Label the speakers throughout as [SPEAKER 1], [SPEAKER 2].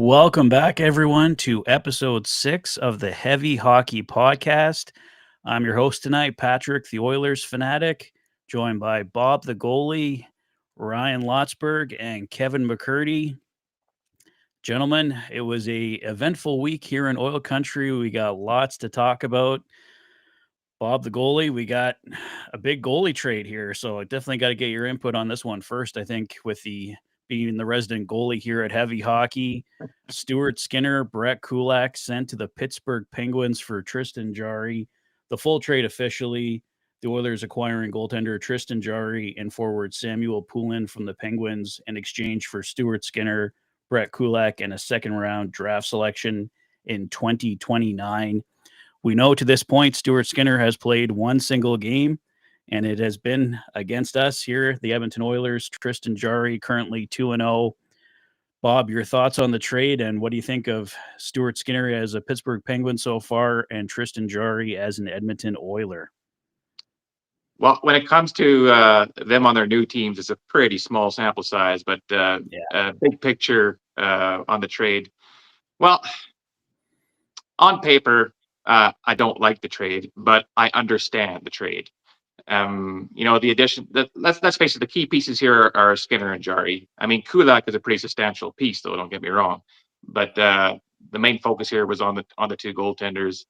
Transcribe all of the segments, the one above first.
[SPEAKER 1] Welcome back, everyone, to episode 6 of the Heavy Hockey Podcast. I'm your host tonight, Patrick, the Oilers fanatic, joined by Bob, the goalie, Ryan Lotsberg, and Kevin McCurdy. Gentlemen, it was a eventful week here in Oil Country. We got lots to talk about. Bob, the goalie, we got a big goalie trade here, so I definitely got to get your input on this one first. I think with the being the resident goalie here at Heavy Hockey, Stuart Skinner, Brett Kulak sent to the Pittsburgh Penguins for Tristan Jarry. The full trade officially, the Oilers acquiring goaltender Tristan Jarry and forward Samuel Poulin from the Penguins in exchange for Stuart Skinner, Brett Kulak, and a second-round draft selection in 2029. We know to this point, Stuart Skinner has played one single game, and it has been against us here, the Edmonton Oilers. Tristan Jarry currently 2-0. Bob, your thoughts on the trade, and what do you think of Stuart Skinner as a Pittsburgh Penguin so far and Tristan Jarry as an Edmonton Oiler?
[SPEAKER 2] Well, when it comes to them on their new teams, it's a pretty small sample size, but big picture on the trade. Well, on paper, I don't like the trade, but I understand the trade. The addition. Let's face it. The key pieces here are Skinner and Jarry. I mean, Kulak is a pretty substantial piece, though. Don't get me wrong, but the main focus here was on the two goaltenders.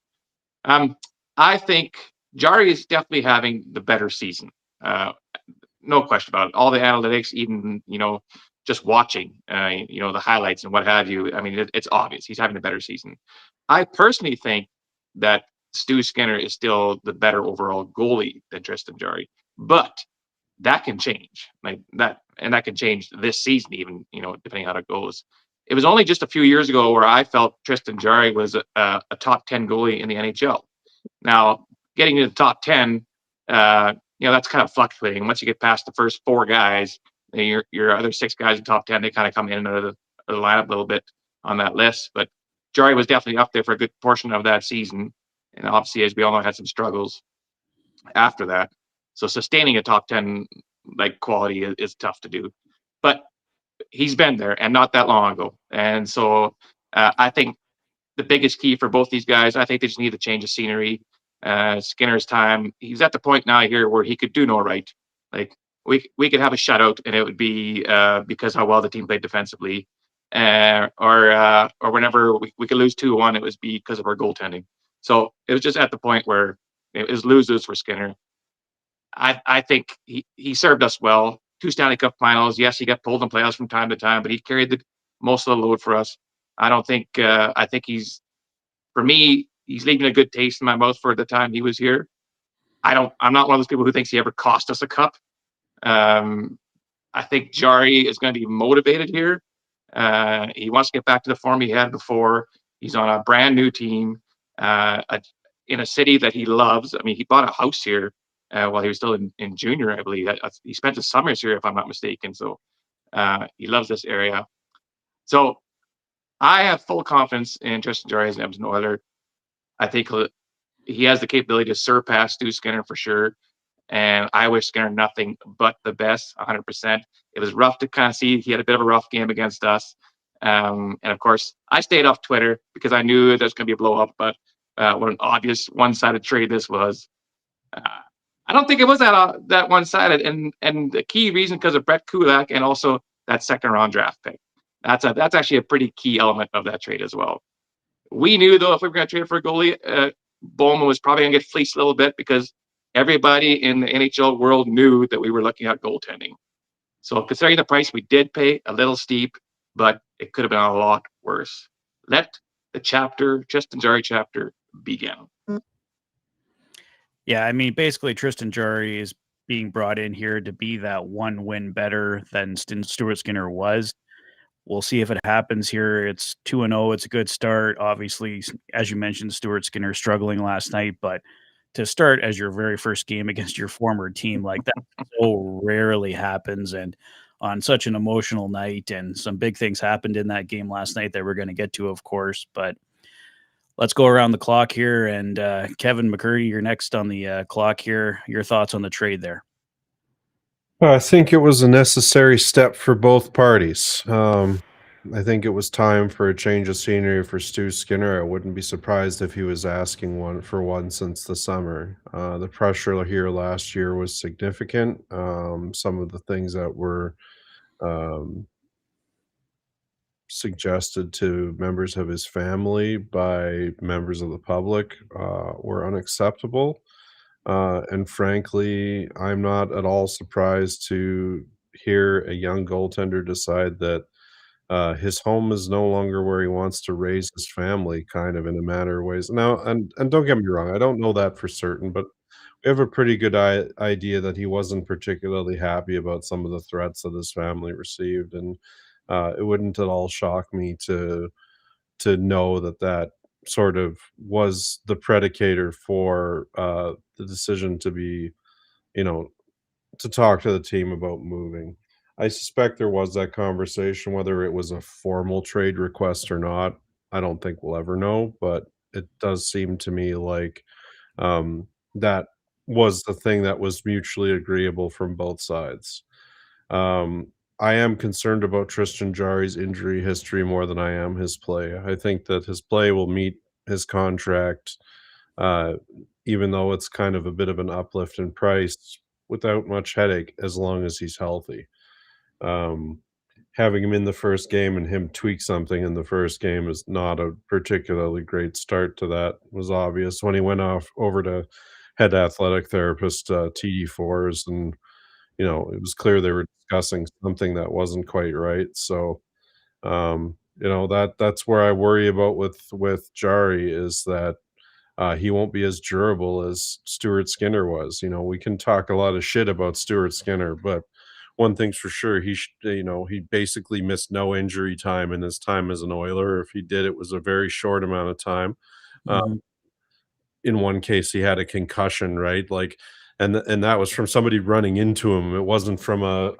[SPEAKER 2] I think Jarry is definitely having the better season. No question about it. All the analytics, even just watching, the highlights and what have you. I mean, it's obvious he's having a better season. I personally think that Stu Skinner is still the better overall goalie than Tristan Jarry, but that can change and that can change this season, even depending on how it goes. It was only just a few years ago where I felt Tristan Jarry was a top 10 goalie in the NHL. Now, getting to the top 10, that's kind of fluctuating. Once you get past the first four guys, your other six guys in top 10, they kind of come in and out of the lineup a little bit on that list. But Jarry was definitely up there for a good portion of that season. And obviously, as we all know, had some struggles after that. So sustaining a top 10 quality is tough to do. But he's been there and not that long ago. And so I think the biggest key for both these guys, I think they just need to change of scenery. Skinner's time, he's at the point now here where he could do no right. Like we could have a shutout and it would be because how well the team played defensively. Or whenever we could lose 2-1, it was because of our goaltending. So it was just at the point where it was lose-lose for Skinner. I think he served us well. 2 Stanley Cup finals. Yes, he got pulled in playoffs from time to time, but he carried most of the load for us. I think for me, he's leaving a good taste in my mouth for the time he was here. I'm not one of those people who thinks he ever cost us a cup. I think Jarry is going to be motivated here. He wants to get back to the form he had before. He's on a brand new team in a city that he loves. I mean, he bought a house here while he was still in junior, I believe. He spent his summers here, if I'm not mistaken. So he loves this area. So I have full confidence in Tristan Jarry as an Edmonton Oiler. I think he has the capability to surpass Stu Skinner for sure. And I wish Skinner nothing but the best, 100%. It was rough to kind of see. He had a bit of a rough game against us. And of course, I stayed off Twitter because I knew there was going to be a blow up. But what an obvious one-sided trade this was. I don't think it was that one-sided. And the key reason because of Brett Kulak and also that second-round draft pick. That's actually a pretty key element of that trade as well. We knew, though, if we were going to trade for a goalie, Bowman was probably going to get fleeced a little bit because everybody in the NHL world knew that we were looking at goaltending. So considering the price, we did pay a little steep, but it could have been a lot worse. Let the Tristan Jarry chapter begin.
[SPEAKER 1] Yeah, I mean, basically, Tristan Jarry is being brought in here to be that one win better than Stuart Skinner was. We'll see if it happens here. It's 2-0. It's a good start. Obviously, as you mentioned, Stuart Skinner struggling last night, but to start as your very first game against your former team, like that so rarely happens. And on such an emotional night, and some big things happened in that game last night that we're going to get to, of course. But let's go around the clock here. And Kevin McCurdy, you're next on the clock here. Your thoughts on the trade there?
[SPEAKER 3] I think it was a necessary step for both parties. I think it was time for a change of scenery for Stu Skinner. I wouldn't be surprised if he was asking one since the summer. The pressure here last year was significant. Some of the things that were um, suggested to members of his family by members of the public were unacceptable. And frankly, I'm not at all surprised to hear a young goaltender decide that his home is no longer where he wants to raise his family, kind of in a matter of ways. Now, and don't get me wrong, I don't know that for certain, but we have a pretty good idea that he wasn't particularly happy about some of the threats that his family received, and it wouldn't at all shock me to know that that sort of was the predicator for the decision to be, you know, to talk to the team about moving. I suspect there was that conversation, whether it was a formal trade request or not. I don't think we'll ever know, but it does seem to me like that was the thing that was mutually agreeable from both sides. Um, I am concerned about Tristan Jarry's injury history more than I am his play. I think that his play will meet his contract, uh, even though it's kind of a bit of an uplift in price without much headache as long as he's healthy. Um, Having him in the first game and him tweak something in the first game is not a particularly great start to that. It was obvious when he went off over to head athletic therapist TD4s, and it was clear they were discussing something that wasn't quite right. So that's where I worry about with Jari is that he won't be as durable as Stuart Skinner was. We can talk a lot of shit about Stuart Skinner, but one thing's for sure, he basically missed no injury time in his time as an Oiler. If he did, it was a very short amount of time. Uh,
[SPEAKER 1] Mhm.
[SPEAKER 3] in one case, he had a concussion, right? Like, and that was from somebody running into him. It wasn't from a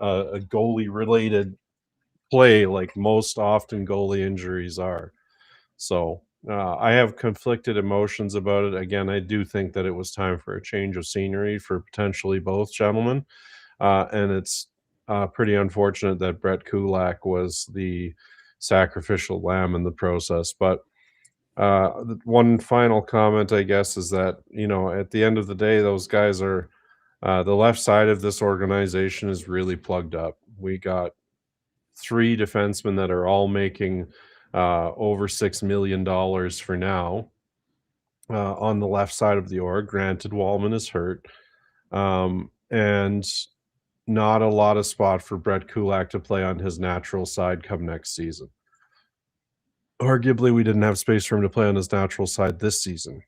[SPEAKER 3] goalie related play like most often goalie injuries are. So, I have conflicted emotions about it. Again, I do think that it was time for a change of scenery for potentially both gentlemen, and it's, pretty unfortunate that Brett Kulak was the sacrificial lamb in the process, but, the one final comment, I guess, is that, at the end of the day, those guys are, the left side of this organization is really plugged up. We got 3 defensemen that are all making, over $6 million for now, on the left side of the org. Granted, Wallman is hurt, and not a lot of spot for Brett Kulak to play on his natural side come next season. Arguably, we didn't have space for him to play on his natural side this season.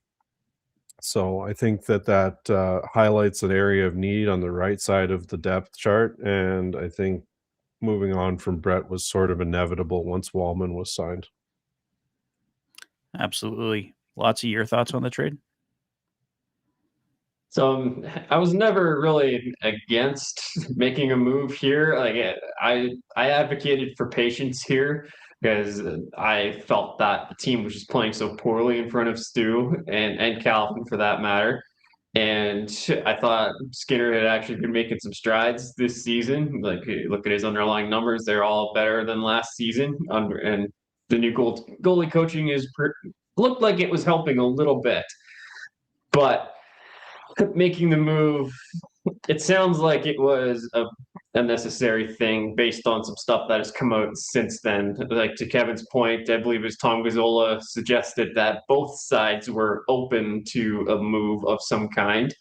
[SPEAKER 3] So I think that highlights an area of need on the right side of the depth chart, and I think moving on from Brett was sort of inevitable once Wallman was signed.
[SPEAKER 1] Absolutely. Lots of your thoughts on the trade?
[SPEAKER 4] So I was never really against making a move here. Like I advocated for patience here because I felt that the team was just playing so poorly in front of Stu and Calvin for that matter. And I thought Skinner had actually been making some strides this season. Like look at his underlying numbers; they're all better than last season. And the new goalie coaching looked like it was helping a little bit, but making the move, it sounds like it was a necessary thing based on some stuff that has come out since then. Like to Kevin's point, I believe it was Tom Gazzola suggested that both sides were open to a move of some kind.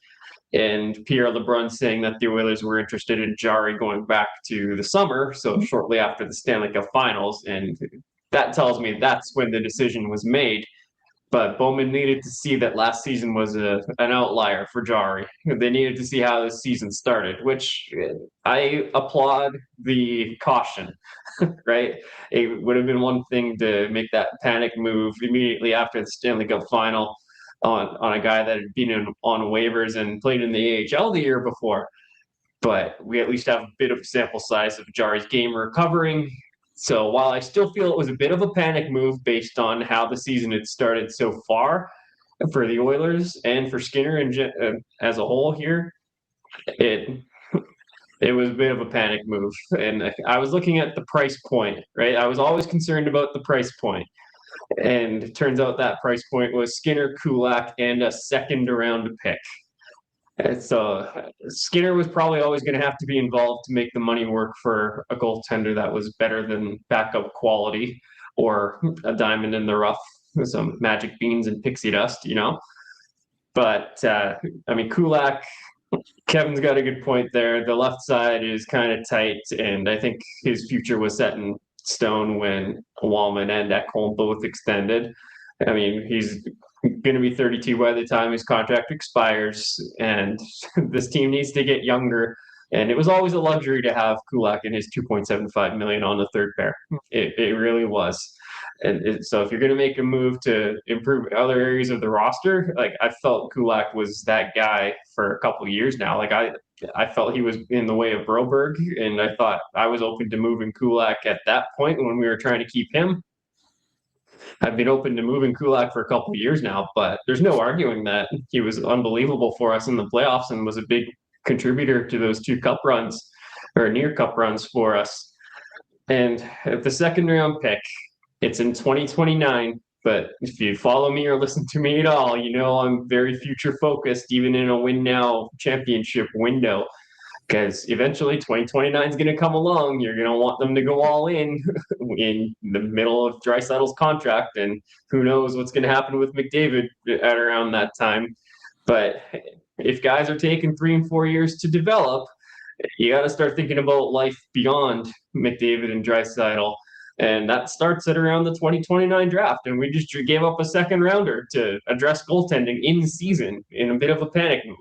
[SPEAKER 4] And Pierre LeBrun saying that the Oilers were interested in Jarry going back to the summer, so shortly after the Stanley Cup Finals. And that tells me that's when the decision was made. But Bowman needed to see that last season was an outlier for Jarry. They needed to see how this season started, which I applaud the caution, right? It would have been one thing to make that panic move immediately after the Stanley Cup final on a guy that had been on waivers and played in the AHL the year before. But we at least have a bit of sample size of Jarry's game recovering. So while I still feel it was a bit of a panic move based on how the season had started so far for the Oilers and for Skinner and as a whole here, it it was a bit of a panic move. And I was looking at the price point, right? I was always concerned about the price point. And it turns out that price point was Skinner, Kulak, and a second round pick. And so Skinner was probably always going to have to be involved to make the money work for a goaltender that was better than backup quality or a diamond in the rough with some magic beans and pixie dust, you know? But I mean, Kulak, Kevin's got a good point there. The left side is kind of tight, and I think his future was set in stone when Wallman and Ekholm both extended. I mean, he's going to be 32 by the time his contract expires, and this team needs to get younger. And it was always a luxury to have Kulak and his 2.75 million on the third pair. It really was. And so if you're going to make a move to improve other areas of the roster, like I felt Kulak was that guy for a couple of years now. Like I felt he was in the way of Broberg, and I thought I was open to moving Kulak at that point when we were trying to keep him. I've been open to moving Kulak for a couple of years now, but there's no arguing that he was unbelievable for us in the playoffs and was a big contributor to those 2 cup runs or near cup runs for us. And at the second round pick, it's in 2029. But if you follow me or listen to me at all, you know I'm very future focused, even in a win now championship window. Because eventually 2029 is going to come along. You're going to want them to go all in the middle of Draisaitl's contract. And who knows what's going to happen with McDavid at around that time. But if guys are taking 3 and 4 years to develop, you got to start thinking about life beyond McDavid and Draisaitl. And that starts at around the 2029 draft. And we just gave up a second rounder to address goaltending in season in a bit of a panic move.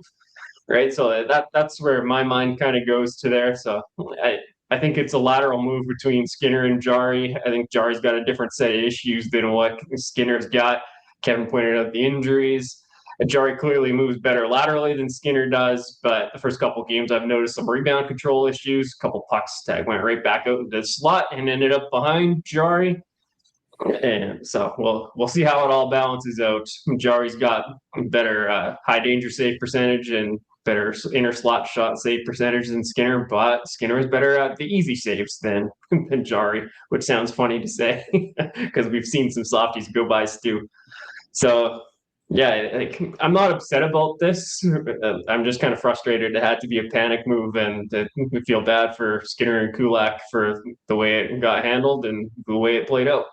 [SPEAKER 4] Right. So that's where my mind kind of goes to there. So I think it's a lateral move between Skinner and Jarry. I think Jarry's got a different set of issues than what Skinner's got. Kevin pointed out the injuries. Jarry clearly moves better laterally than Skinner does, but the first couple of games I've noticed some rebound control issues. A couple pucks that went right back out into the slot and ended up behind Jarry. And so we'll see how it all balances out. Jarry's got better high danger save percentage and better inner slot shot save percentage than Skinner, but Skinner is better at the easy saves than Jarry, which sounds funny to say because we've seen some softies go by Stu. So yeah, like, I'm not upset about this. I'm just kind of frustrated. It had to be a panic move, and we feel bad for Skinner and Kulak for the way it got handled and the way it played out.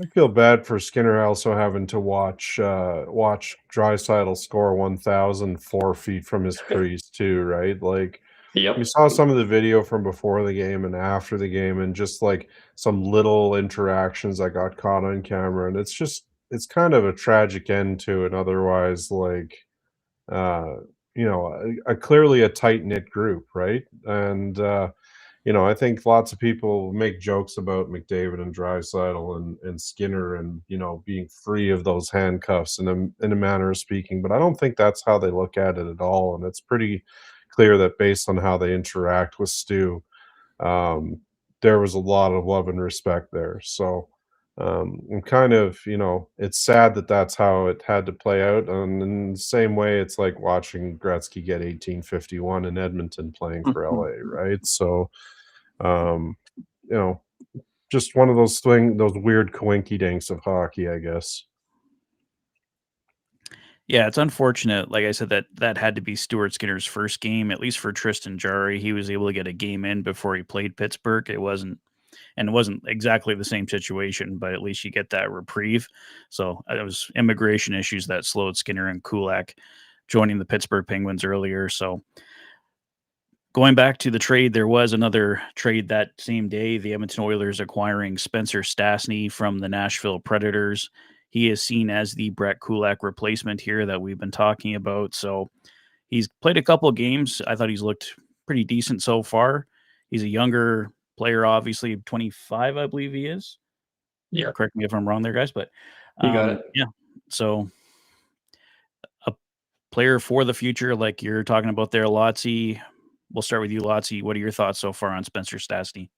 [SPEAKER 3] I feel bad for Skinner also having to watch Draisaitl score 1,000 4 feet from his crease too, right? Like,
[SPEAKER 4] Yep.
[SPEAKER 3] we saw some of the video from before the game and after the game, and just like some little interactions that got caught on camera, and it's kind of a tragic end to an otherwise like uh a clearly a tight knit group, right? And I think lots of people make jokes about McDavid and Draisaitl and Skinner and being free of those handcuffs in a manner of speaking, but I don't think that's how they look at it at all. And it's pretty clear that based on how they interact with Stu, um, there was a lot of love and respect there. So and kind of, it's sad that that's how it had to play out. And in the same way, it's like watching Gretzky get 1851 in Edmonton playing for LA, right? So um, just one of those weird coinky dinks of hockey, I guess.
[SPEAKER 1] Yeah, it's unfortunate. Like I said, that had to be Stuart Skinner's first game, at least for Tristan Jarry. He was able to get a game in before he played Pittsburgh. It wasn't exactly the same situation, but at least you get that reprieve. So it was immigration issues that slowed Skinner and Kulak joining the Pittsburgh Penguins earlier. So going back to the trade, there was another trade that same day. The Edmonton Oilers acquiring Spencer Stastny from the Nashville Predators. He is seen as the Brett Kulak replacement here that we've been talking about. So he's played a couple of games. I thought he's looked pretty decent so far. He's a younger player, obviously 25, I believe he is.
[SPEAKER 4] Yeah.
[SPEAKER 1] Correct me if I'm wrong there, guys, but
[SPEAKER 4] You got it.
[SPEAKER 1] yeah. So a player for the future, like you're talking about there, Lotzi. We'll start with you, Lotzi. What are your thoughts so far on Spencer Stastny?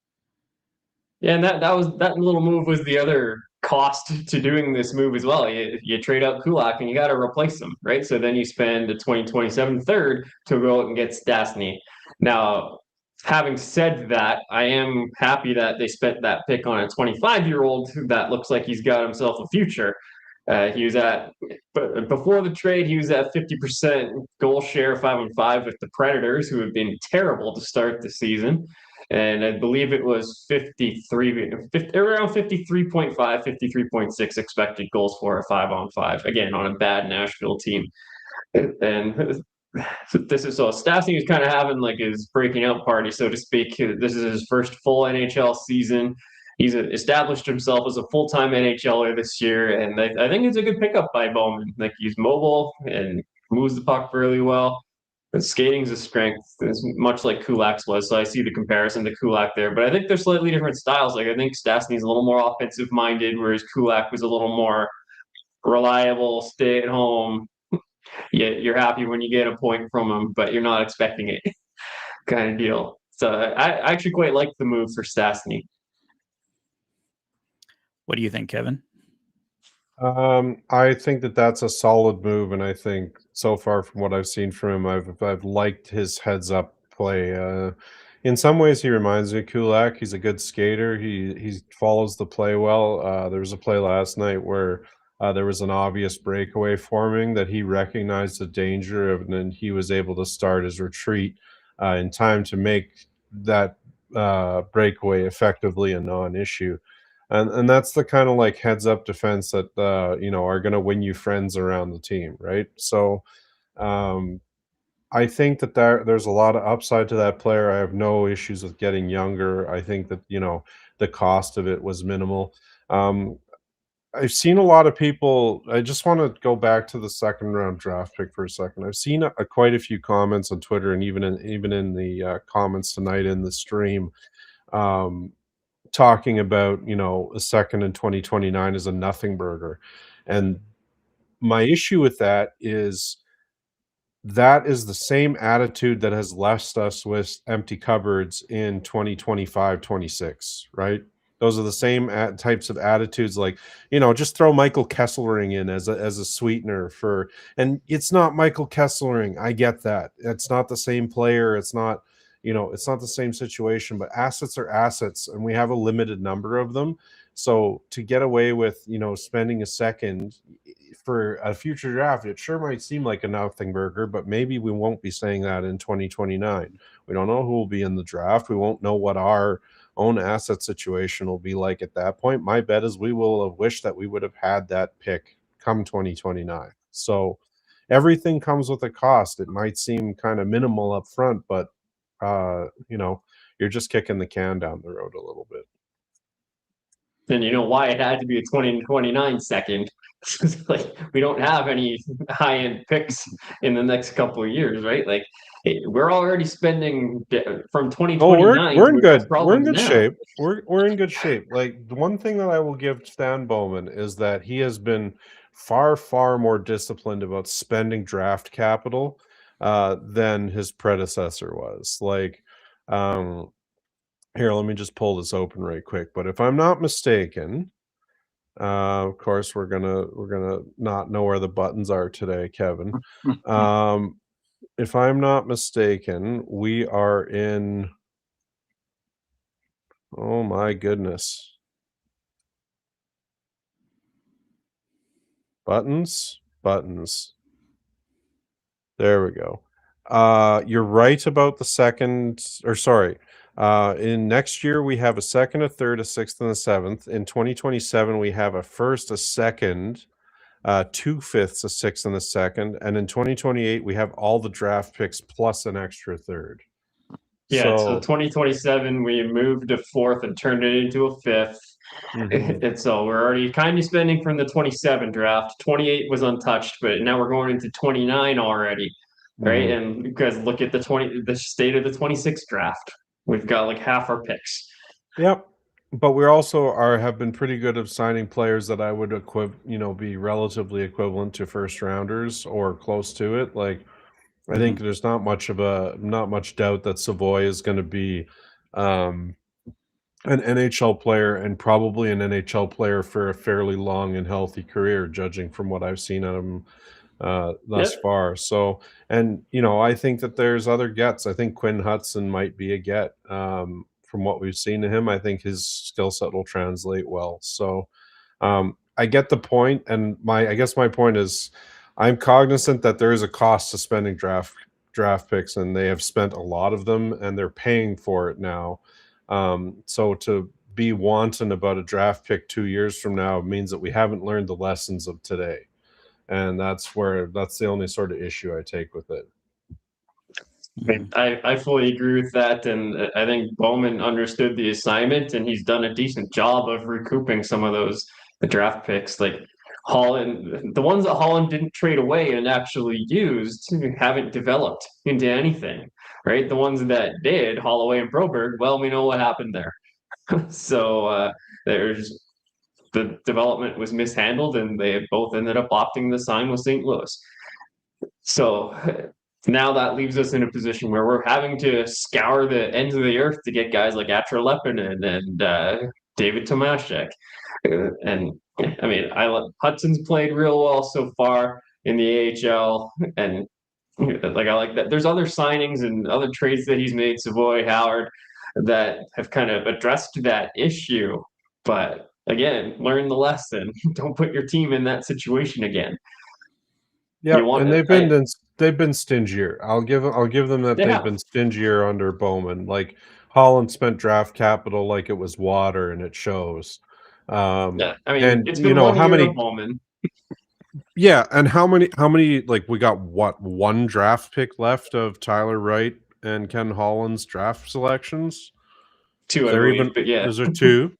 [SPEAKER 4] Yeah, and that little move was the other cost to doing this move as well. You trade out Kulak and you got to replace him, right? So then you spend the 2027 third to go out and get Stastny. Now, having said that, I am happy that they spent that pick on a 25-year-old that looks like he's got himself a future. He was at, but before the trade, he was at 50% goal share 5-on-5 with the Predators, who have been terrible to start the season. And I believe it was around 53.5, 53.6 expected goals for a 5-on-5, again, on a bad Nashville team. And this is so Stastny is kind of having like his breaking out party, so to speak. This is his first full NHL season. He's established himself as a full-time NHLer this year, and I think it's a good pickup by Bowman. Like, he's mobile and moves the puck really well. His skating's a strength, as much like Kulak's was. So I see the comparison to Kulak there, but I think they're slightly different styles. Like, I think Stastny's a little more offensive-minded, whereas Kulak was a little more reliable, stay at home. Yeah, you're happy when you get a point from him, but you're not expecting it, kind of deal. So I actually quite like the move for Stastny.
[SPEAKER 1] What do you think, Kevin?
[SPEAKER 3] I think that that's a solid move, and I think so far from what I've seen from him, I've liked his heads up play. In some ways, he reminds me of Kulak. He's a good skater. He follows the play well. There was a play last night where there was an obvious breakaway forming that he recognized the danger of, and then he was able to start his retreat in time to make that breakaway effectively a non-issue. And that's the kind of like heads up defense that are going to win you friends around the team, right? So I think that there's a lot of upside to that player. I have no issues with getting younger. I think that the cost of it was minimal. I've seen a lot of people. I just want to go back to the second round draft pick for a second. I've seen quite a few comments on Twitter and even in the comments tonight in the stream. Talking about a second in 2029 is a nothing burger, and my issue with that is the same attitude that has left us with empty cupboards in 2025, 26, right? Those are the same types of attitudes, like, just throw Michael Kesselring in as a sweetener for, and it's not Michael Kesselring. I get that. It's not the same player. It's not, it's not the same situation, but assets are assets, and we have a limited number of them. So to get away with, spending a second for a future draft, it sure might seem like a nothing burger, but maybe we won't be saying that in 2029. We don't know who will be in the draft. We won't know what our own asset situation will be like at that point. My bet is we will have wished that we would have had that pick come 2029. So everything comes with a cost. It might seem kind of minimal up front, but you're just kicking the can down the road a little bit.
[SPEAKER 4] And you know why it had to be a 2029 second. Like, we don't have any high-end picks in the next couple of years, right? Like, we're already spending from 2029.
[SPEAKER 3] Oh, we're in good
[SPEAKER 4] now.
[SPEAKER 3] shape. We're in good shape. Like, the one thing that I will give Stan Bowman is that he has been far more disciplined about spending draft capital than his predecessor was. Like, here, let me just pull this open right quick. But if I'm not mistaken, of course, we're gonna not know where the buttons are today, Kevin. If I'm not mistaken, we are in. Oh my goodness! Buttons. There we go. You're right about the second, or sorry. In next year, we have a second, a third, a sixth, and a seventh. In 2027, we have a first, a second, 2/5, a sixth, and a second. And in 2028, we have all the draft picks plus an extra third.
[SPEAKER 4] Yeah, so 2027, we moved a fourth and turned it into a fifth. Mm-hmm. And so we're already kind of spending from the 27 draft. 28 was untouched, but now we're going into 29 already, right? Mm-hmm. And because look at the state of the 26 draft. We've got like half our picks.
[SPEAKER 3] Yep. But we also have been pretty good at signing players that I would be relatively equivalent to first rounders or close to it. Like, I think there's not much doubt that Savoy is going to be an NHL player, and probably an NHL player for a fairly long and healthy career, judging from what I've seen of him thus far. So, and I think that there's other gets. I think Quinn Hudson might be a get. From what we've seen of him, I think his skill set will translate well. So, I get the point, and I guess my point is, I'm cognizant that there is a cost to spending draft picks, and they have spent a lot of them, and they're paying for it now. So to be wanton about a draft pick 2 years from now means that we haven't learned the lessons of today, and that's the only sort of issue I take with it.
[SPEAKER 4] I fully agree with that, and I think Bowman understood the assignment, and he's done a decent job of recouping some of those draft picks. Like Holland, the ones that Holland didn't trade away and actually used haven't developed into anything, right? The ones that did, Holloway and Broberg, well, we know what happened there. So there's the development was mishandled, and they both ended up opting to sign with St. Louis. So now that leaves us in a position where we're having to scour the ends of the earth to get guys like Atra Leppinen and David Tomaszek. And I mean, Hudson's played real well so far in the AHL, and I like that. There's other signings and other trades that he's made, Savoy, Howard, that have kind of addressed that issue. But again, learn the lesson. Don't put your team in that situation again.
[SPEAKER 3] Yeah, and they've been stingier. I'll give them that they've been stingier under Bowman. Like Holland spent draft capital like it was water, and it shows.
[SPEAKER 4] Yeah, I mean,
[SPEAKER 3] and
[SPEAKER 4] it's been how many Bowman.
[SPEAKER 3] Yeah, and how many like we got one draft pick left of Tyler Wright and Ken Holland's draft selections?
[SPEAKER 4] Two, I believe, but yeah.
[SPEAKER 3] Is there two?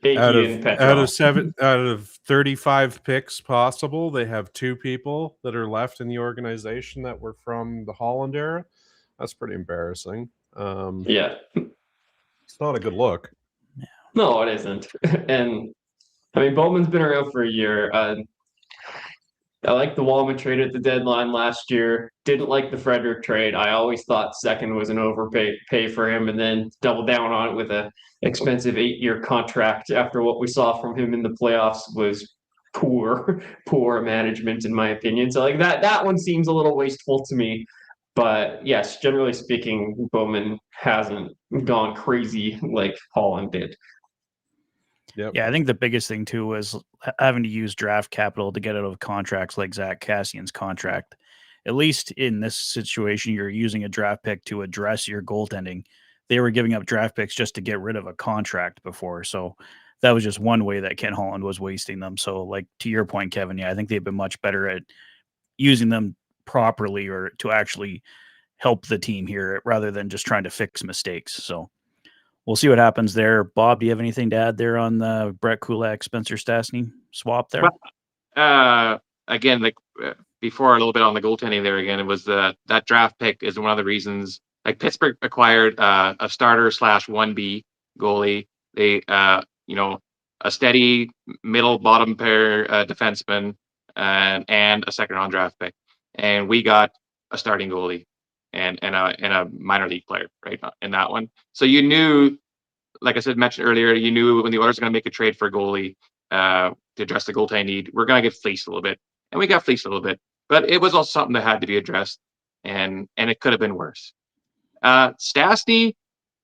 [SPEAKER 3] Out of 35 picks possible, they have two people that are left in the organization that were from the Holland era. That's pretty embarrassing.
[SPEAKER 4] Yeah,
[SPEAKER 3] it's not a good look.
[SPEAKER 4] No, it isn't. And I mean, Bowman's been around for a year. I like the Wallman trade at the deadline last year. Didn't like the Frederick trade. I always thought second was an overpay for him, and then double down on it with a expensive 8-year contract after what we saw from him in the playoffs was poor management, in my opinion. So like that one seems a little wasteful to me. But yes, generally speaking, Bowman hasn't gone crazy like Holland did.
[SPEAKER 1] Yep. Yeah, I think the biggest thing too was having to use draft capital to get out of contracts like Zach Kassian's contract. At least in this situation, you're using a draft pick to address your goaltending. They were giving up draft picks just to get rid of a contract before. So that was just one way that Ken Holland was wasting them. So like to your point, Kevin, yeah, I think they've been much better at using them properly or to actually help the team here rather than just trying to fix mistakes. So we'll see what happens there. Bob, do you have anything to add there on the Brett Kulak, Spencer Stastny swap there?
[SPEAKER 2] Well, again, like before, a little bit on the goaltending there again, it was that draft pick is one of the reasons. Like Pittsburgh acquired a starter / 1B goalie. They, a steady middle bottom pair defenseman and a second round draft pick, and we got a starting goalie and a minor league player right in that one. So you knew, like I mentioned earlier, you knew when the Oilers are going to make a trade for a goalie to address the goaltending need, we're going to get fleeced a little bit, and we got fleeced a little bit. But it was also something that had to be addressed, and it could have been worse. Stastny,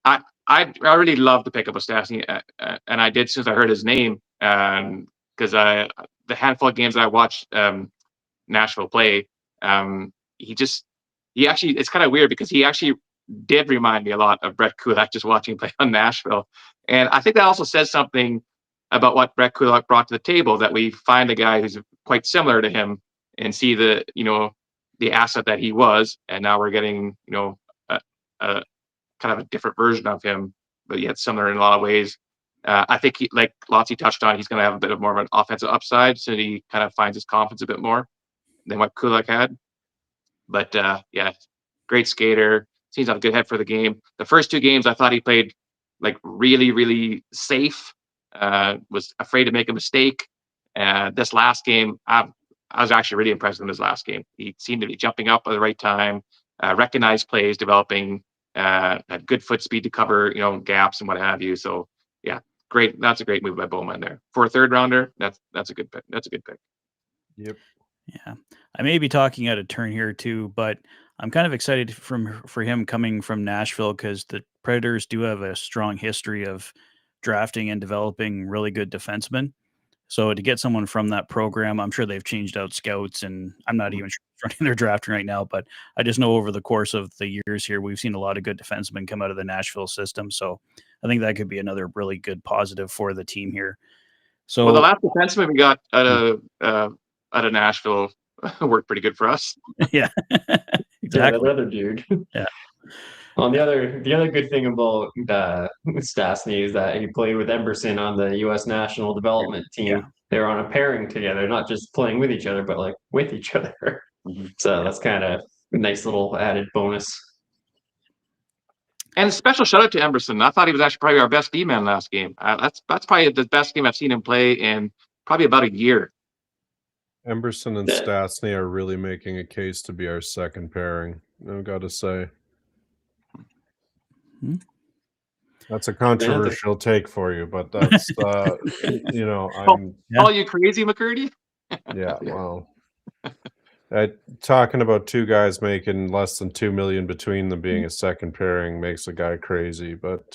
[SPEAKER 2] I really love the pickup of Stastny, and I did since I heard his name, because the handful of games I watched Nashville play, he actually, it's kind of weird because he actually did remind me a lot of Brett Kulak just watching play on Nashville. And I think that also says something about what Brett Kulak brought to the table, that we find a guy who's quite similar to him and see the asset that he was. And now we're getting, a kind of a different version of him, but yet similar in a lot of ways. I think like Lotzi touched on, he's going to have a bit of more of an offensive upside. So he kind of finds his confidence a bit more than what Kulak had. But yeah, great skater. Seems to have a good head for the game. The first 2 games, I thought he played like really, really safe. Was afraid to make a mistake. This last game, I was actually really impressed with his last game. He seemed to be jumping up at the right time, recognized plays, developing, had good foot speed to cover, gaps and what have you. So yeah, great. That's a great move by Bowman there for a third rounder. That's a good pick. That's a good pick.
[SPEAKER 3] Yep.
[SPEAKER 1] Yeah, I may be talking out of turn here too, but I'm kind of excited for him coming from Nashville because the Predators do have a strong history of drafting and developing really good defensemen. So to get someone from that program, I'm sure they've changed out scouts, and I'm not even sure they're drafting right now, but I just know over the course of the years here, we've seen a lot of good defensemen come out of the Nashville system. So I think that could be another really good positive for the team here.
[SPEAKER 2] Well, the
[SPEAKER 1] So
[SPEAKER 2] last defenseman we got out of Nashville worked pretty good for us.
[SPEAKER 1] yeah,
[SPEAKER 4] Yeah, that
[SPEAKER 1] exactly.
[SPEAKER 4] other dude.
[SPEAKER 1] Yeah.
[SPEAKER 4] Well, the other good thing about Stastny is that he played with Emberson on the U.S. national development
[SPEAKER 1] Yeah.
[SPEAKER 4] team. They were on a pairing together, not just playing with each other, but like with each other. So
[SPEAKER 1] Yeah.
[SPEAKER 4] that's kind of a nice little added bonus.
[SPEAKER 2] And a special shout out to Emerson. I thought he was actually probably our best D-man last game. That's probably the best game I've seen him play in probably about a year.
[SPEAKER 3] Emberson and Stastny are really making a case to be our second pairing, I've got to say. That's a controversial take for you, but that's, you know,
[SPEAKER 2] Call you crazy, McCurdy?
[SPEAKER 3] Yeah, well, talking about two guys making less than $2 million between them being a second pairing makes a guy crazy, but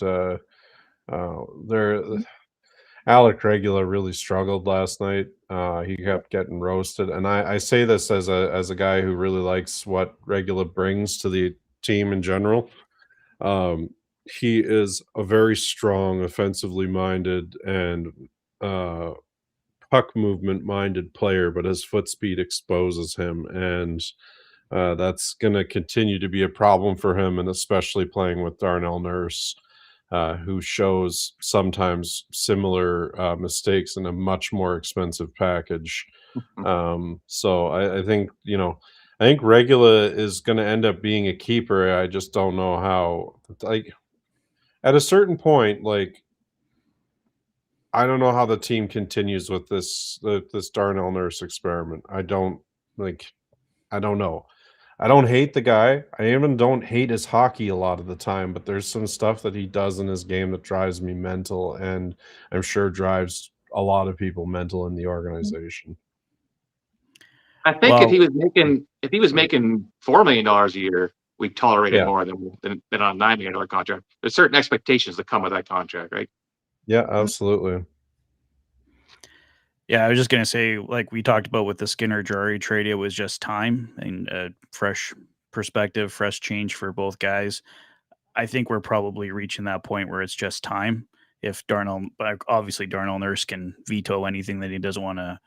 [SPEAKER 3] they're Alec Regula really struggled last night. He kept getting roasted, and I say this as a guy who really likes what Regula brings to the team in general. He is a very strong, offensively minded, and puck movement minded player, but his foot speed exposes him, and that's going to continue to be a problem for him, and especially playing with Darnell Nurse, who shows sometimes similar mistakes in a much more expensive package. So I think, I think Regula is going to end up being a keeper. I just don't know how, like, at a certain point, like, I don't know how the team continues with this Darnell Nurse experiment. I don't like. I don't know. I don't hate the guy. I even don't hate his hockey a lot of the time, but there's some stuff that he does in his game that drives me mental, and I'm sure drives a lot of people mental in the organization.
[SPEAKER 2] I think if he was making $4 million a year, we'd tolerate it more than on a $9 million contract. There's certain expectations that come with that contract, right?
[SPEAKER 3] Yeah, absolutely.
[SPEAKER 1] Yeah, I was just gonna say, like we talked about with the Skinner Jarry trade, it was just time and a fresh perspective, fresh change for both guys. I think we're probably reaching that point where it's just time. If obviously Darnell Nurse can veto anything that he doesn't want to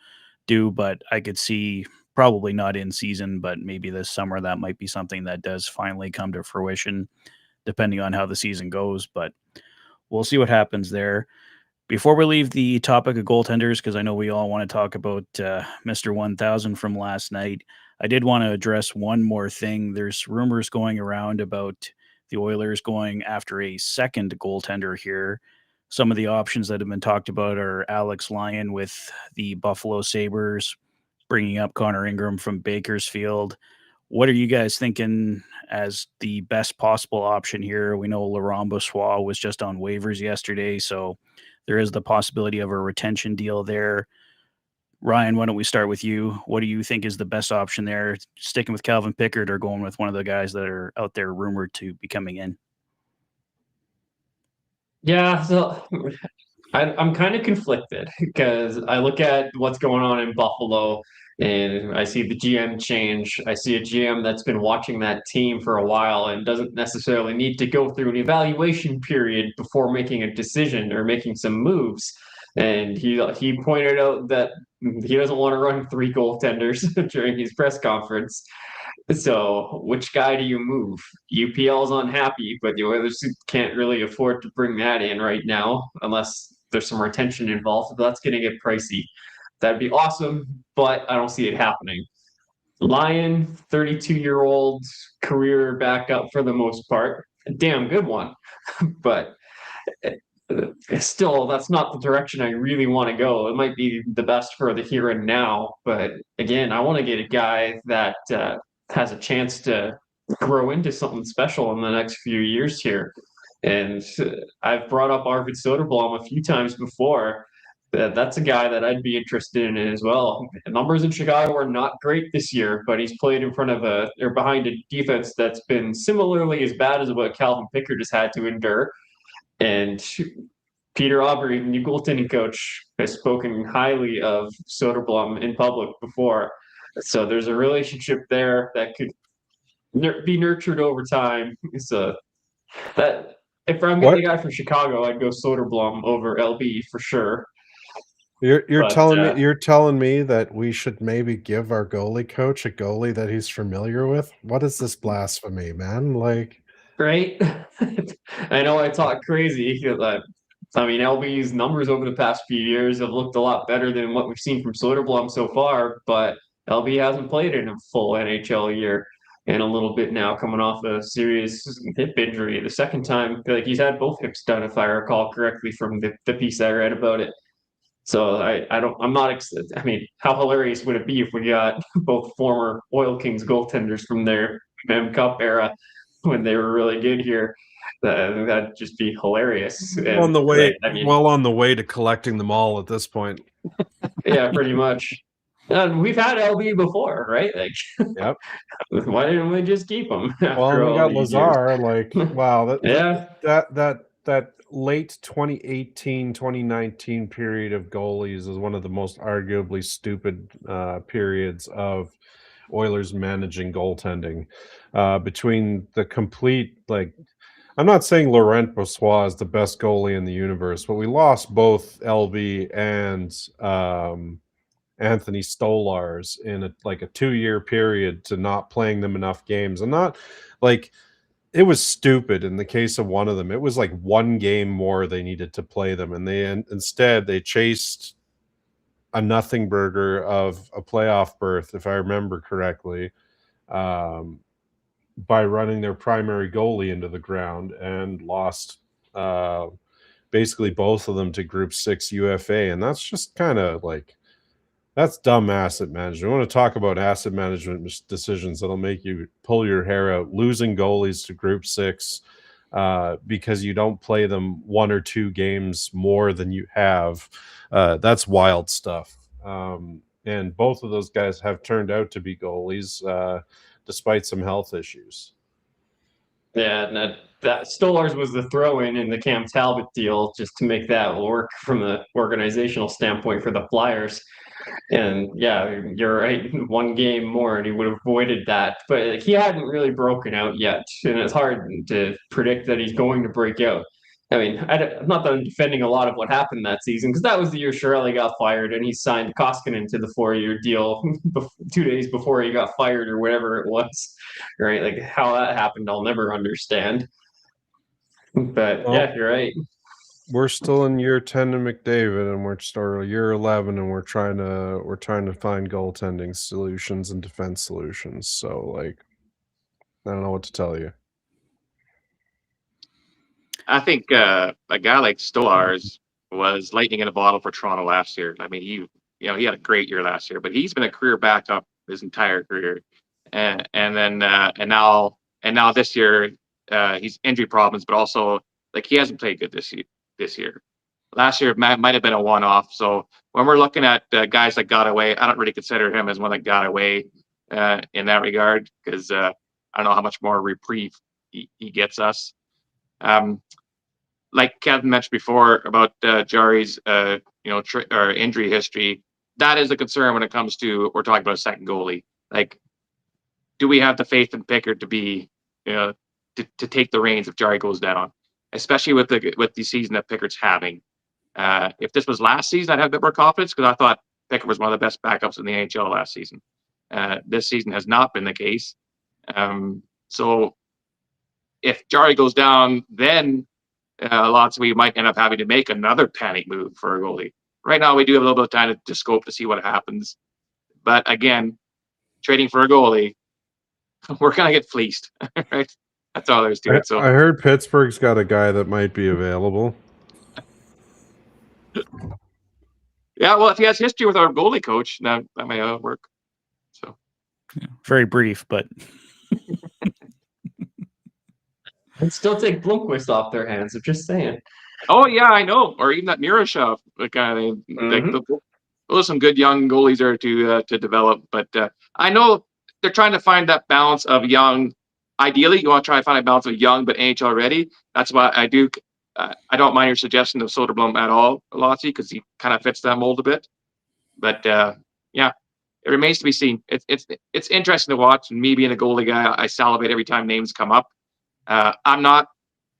[SPEAKER 1] do, but I could see probably not in season, but maybe this summer that might be something that does finally come to fruition, depending on how the season goes. But we'll see what happens there. Before we leave the topic of goaltenders, because I know we all want to talk about Mr. 1000 from last night, I did want to address one more thing. There's rumors going around about the Oilers going after a second goaltender here. Some of the options that have been talked about are Alex Lyon with the Buffalo Sabres, bringing up Connor Ingram from Bakersfield. What are you guys thinking as the best possible option here? We know Laurent Brossoit was just on waivers yesterday, so there is the possibility of a retention deal there. Ryan, why don't we start with you? What do you think is the best option there? Sticking with Calvin Pickard or going with one of the guys that are out there rumored to be coming in?
[SPEAKER 4] Yeah, so I'm kind of conflicted because I look at what's going on in Buffalo and I see the GM change. I see a GM that's been watching that team for a while and doesn't necessarily need to go through an evaluation period before making a decision or making some moves. And he pointed out that he doesn't want to run three goaltenders during his press conference. So, which guy do you move? UPL's unhappy, but the Oilers can't really afford to bring that in right now unless there's some retention involved. So that's going to get pricey. That'd be awesome, but I don't see it happening. Lyon, 32-year-old career backup for the most part, a damn good one, but still, that's not the direction I really want to go. It might be the best for the here and now, but again, I want to get a guy that has a chance to grow into something special in the next few years here. And I've brought up Arvid Soderblom a few times before. that's a guy that I'd be interested in as well. The numbers in Chicago are not great this year, but he's played in front of or behind a defense that's been similarly as bad as what Calvin Pickard has had to endure. And Peter Aubrey, the new goaltending coach, has spoken highly of Soderblom in public before. So there's a relationship there that could be nurtured over time. So that if I'm getting
[SPEAKER 3] What
[SPEAKER 4] a guy from Chicago, I'd go Soderblom over LB for sure.
[SPEAKER 3] you're
[SPEAKER 4] But
[SPEAKER 3] telling me that we should maybe give our goalie coach a goalie that he's familiar with? What is this blasphemy, man? Like,
[SPEAKER 4] right, I know I talk crazy. I mean, LB's numbers over the past few years have looked a lot better than what we've seen from Soderblom so far, but LB hasn't played in a full NHL year in a little bit now, coming off a serious hip injury. The second time, like he's had both hips done, if I recall correctly from the piece I read about it. So I'm not. I mean, how hilarious would it be if we got both former Oil Kings goaltenders from their Mem Cup era when they were really good here? That'd just be hilarious.
[SPEAKER 3] on
[SPEAKER 4] And
[SPEAKER 3] the way,
[SPEAKER 4] I mean,
[SPEAKER 3] well on the way to collecting them all at this point.
[SPEAKER 4] yeah, pretty much. And we've had LB before, right? Like,
[SPEAKER 3] Yep.
[SPEAKER 4] why didn't we just keep him
[SPEAKER 3] Well,
[SPEAKER 4] after
[SPEAKER 3] and we
[SPEAKER 4] all
[SPEAKER 3] got
[SPEAKER 4] these years?
[SPEAKER 3] Lazar. Like, wow,
[SPEAKER 4] Yeah,
[SPEAKER 3] that late 2018, 2019 period of goalies is one of the most arguably stupid periods of Oilers managing goaltending. Between the complete, like, I'm not saying Laurent Brossoit is the best goalie in the universe, but we lost both LB and Anthony Stolars in a 2-year period to not playing them enough games. And not like, it was stupid in the case of one of them. It was like one game more they needed to play them, and instead they chased a nothing burger of a playoff berth, if I remember correctly, by running their primary goalie into the ground, and lost basically both of them to Group 6 UFA. And that's just kind of like, that's dumb asset management. I want to talk about asset management decisions that'll make you pull your hair out. Losing goalies to Group 6 because you don't play them 1 or 2 games more than you have. That's wild stuff. And both of those guys have turned out to be goalies despite some health issues.
[SPEAKER 4] yeah, and that Stolars was the throw-in in the Cam Talbot deal just to make that work from the organizational standpoint for the Flyers. And yeah, you're right. One game more, and he would have avoided that. But like, he hadn't really broken out yet, and it's hard to predict that he's going to break out. I mean, not that I'm defending a lot of what happened that season, because that was the year Shirley got fired, and he signed Koskinen to the 4-year deal 2 days before he got fired, or whatever it was. Right? Like how that happened, I'll never understand. But
[SPEAKER 3] Well,
[SPEAKER 4] yeah, you're right.
[SPEAKER 3] we're still in year 10 to McDavid, and we're still year 11, and we're trying to find goaltending solutions and defense solutions. So, like, I don't know what to tell you.
[SPEAKER 2] I think a guy like Stolars was lightning in a bottle for Toronto last year. I mean, he had a great year last year, but he's been a career backup his entire career, and now this year he's injury problems, but also like he hasn't played good this year. Last year might have been a one-off. So when we're looking at guys that got away, I don't really consider him as one that got away in that regard, because I don't know how much more reprieve he gets us. Like Kevin mentioned before about Jarry's injury history, that is a concern when it comes to, we're talking about a second goalie. Like, do we have the faith in Pickard to be to take the reins if Jarry goes down, especially with the season that Pickard's having? If this was last season, I'd have a bit more confidence, because I thought Pickard was one of the best backups in the NHL last season. This season has not been the case. So if Jarry goes down, then lots of we might end up having to make another panic move for a goalie. Right now, we do have a little bit of time to scope to see what happens. But again, trading for a goalie, we're going to get fleeced, right? That's all there is to it. So
[SPEAKER 3] I heard Pittsburgh's got a guy that might be available.
[SPEAKER 2] Yeah, well, if he has history with our goalie coach, that may work. So
[SPEAKER 1] very brief, but
[SPEAKER 4] And still take Blomqvist off their hands. I'm just saying.
[SPEAKER 2] Oh yeah, I know. Or even that Murashov kind of thing. Those are some good young goalies there to develop. But I know they're trying to find that balance of young. Ideally, you want to try to find a balance of young but NHL ready. That's why I do. I don't mind your suggestion of Soderblom at all, Lottie, because he kind of fits that mold a bit. But yeah, it remains to be seen. It's interesting to watch. And me being a goalie guy, I salivate every time names come up. I'm not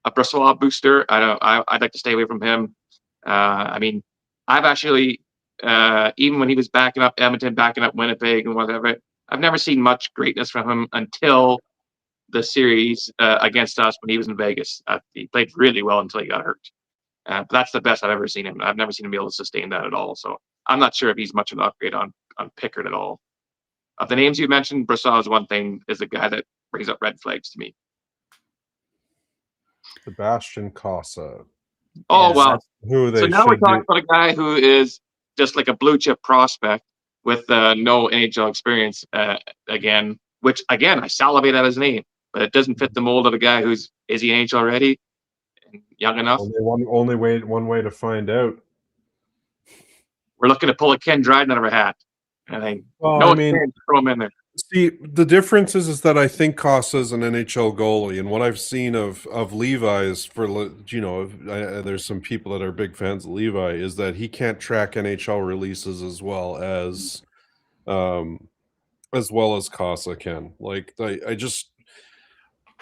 [SPEAKER 2] a Brasov booster. I'd like to stay away from him. I mean, I've actually even when he was backing up Edmonton, backing up Winnipeg, and whatever, I've never seen much greatness from him until the series against us when he was in Vegas. He played really well until he got hurt. But that's the best I've ever seen him. I've never seen him be able to sustain that at all. So I'm not sure if he's much of an upgrade on Pickard at all. Of the names you mentioned, Brasov is one thing, is a guy that brings up red flags to me.
[SPEAKER 3] Sebastian Cossa.
[SPEAKER 2] Oh, wow.
[SPEAKER 3] Who they
[SPEAKER 2] so now we're
[SPEAKER 3] should
[SPEAKER 2] talking about a guy who is just like a blue chip prospect with no NHL experience again, which, again, I salivate at his name, but it doesn't fit the mold of a guy is he NHL ready and young enough?
[SPEAKER 3] Only one way to find out.
[SPEAKER 2] We're looking to pull a Ken Dryden out of our hat. I think, throw him in there.
[SPEAKER 3] See, the difference is that I think Cossa is an NHL goalie, and what I've seen of Levi is there's some people that are big fans of Levi, is that he can't track NHL releases as well as Cossa can. Like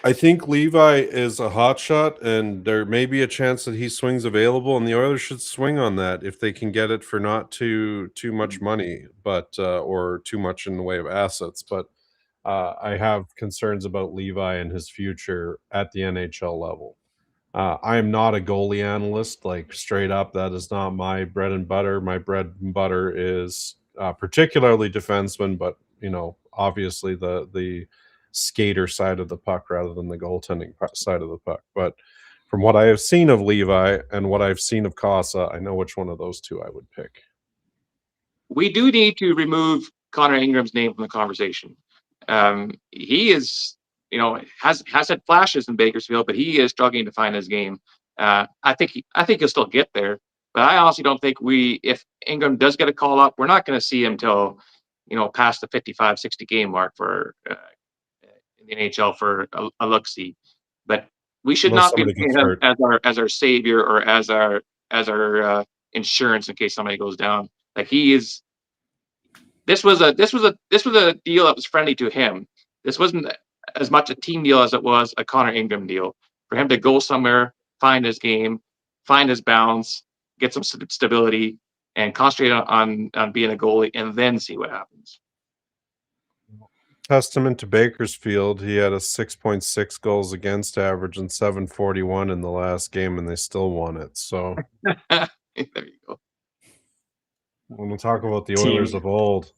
[SPEAKER 3] I think Levi is a hot shot, and there may be a chance that he swings available, and the Oilers should swing on that if they can get it for not too much money, but or too much in the way of assets. But I have concerns about Levi and his future at the NHL level. I am not a goalie analyst, like straight up. That is not my bread and butter. My bread and butter is particularly defensemen, but obviously the skater side of the puck rather than the goaltending side of the puck. But from what I have seen of Levi and what I've seen of Cossa, I know which one of those two I would pick.
[SPEAKER 2] We do need to remove Connor Ingram's name from the conversation. He is, has had flashes in Bakersfield, but he is struggling to find his game. I think he'll still get there, but I honestly don't think if Ingram does get a call up, we're not going to see him till past the 55, 60 game mark for in the NHL for a look-see. But we should not be looking at him as our savior or as our insurance in case somebody goes down. Like he is. This was a deal that was friendly to him. This wasn't as much a team deal as it was a Connor Ingram deal. For him to go somewhere, find his game, find his balance, get some stability, and concentrate on being a goalie, and then see what happens.
[SPEAKER 3] Testament to Bakersfield, he had a 6.6 goals against average and 741 in the last game, and they still won it. So
[SPEAKER 2] there you go.
[SPEAKER 3] When we talk about the Oilers of old.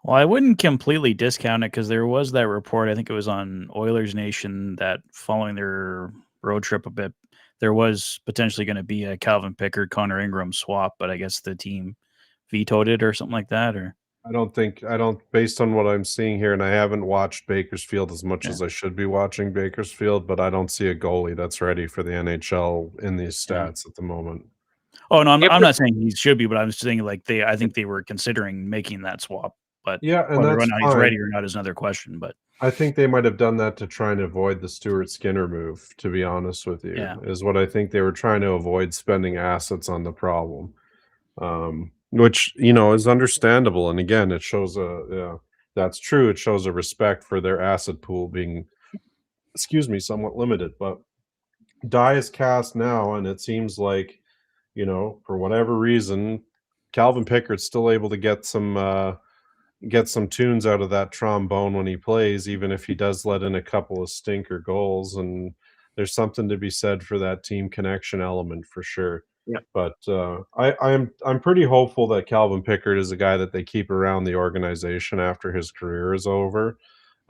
[SPEAKER 1] Well, I wouldn't completely discount it because there was that report, I think it was on Oilers Nation, that following their road trip a bit, there was potentially going to be a Calvin Pickard, Connor Ingram swap, but I guess the team vetoed it or something like that. Or
[SPEAKER 3] I don't, based on what I'm seeing here, and I haven't watched Bakersfield as much as I should be watching Bakersfield, but I don't see a goalie that's ready for the NHL in these stats at the moment.
[SPEAKER 1] Oh, no, I'm not saying he should be, but I'm just saying I think they were considering making that swap. But
[SPEAKER 3] yeah, and
[SPEAKER 1] whether
[SPEAKER 3] that's
[SPEAKER 1] or not he's ready or not is another question. But
[SPEAKER 3] I think they might have done that to try and avoid the Stuart Skinner move, to be honest with you, is what I think they were trying to avoid, spending assets on the problem, which, is understandable. And again, it shows that's true. It shows a respect for their asset pool being, somewhat limited. But die is cast now, and it seems like, for whatever reason, Calvin Pickard's still able to get some tunes out of that trombone when he plays, even if he does let in a couple of stinker goals. And there's something to be said for that team connection element for sure.
[SPEAKER 2] Yeah.
[SPEAKER 3] But I'm pretty hopeful that Calvin Pickard is a guy that they keep around the organization after his career is over.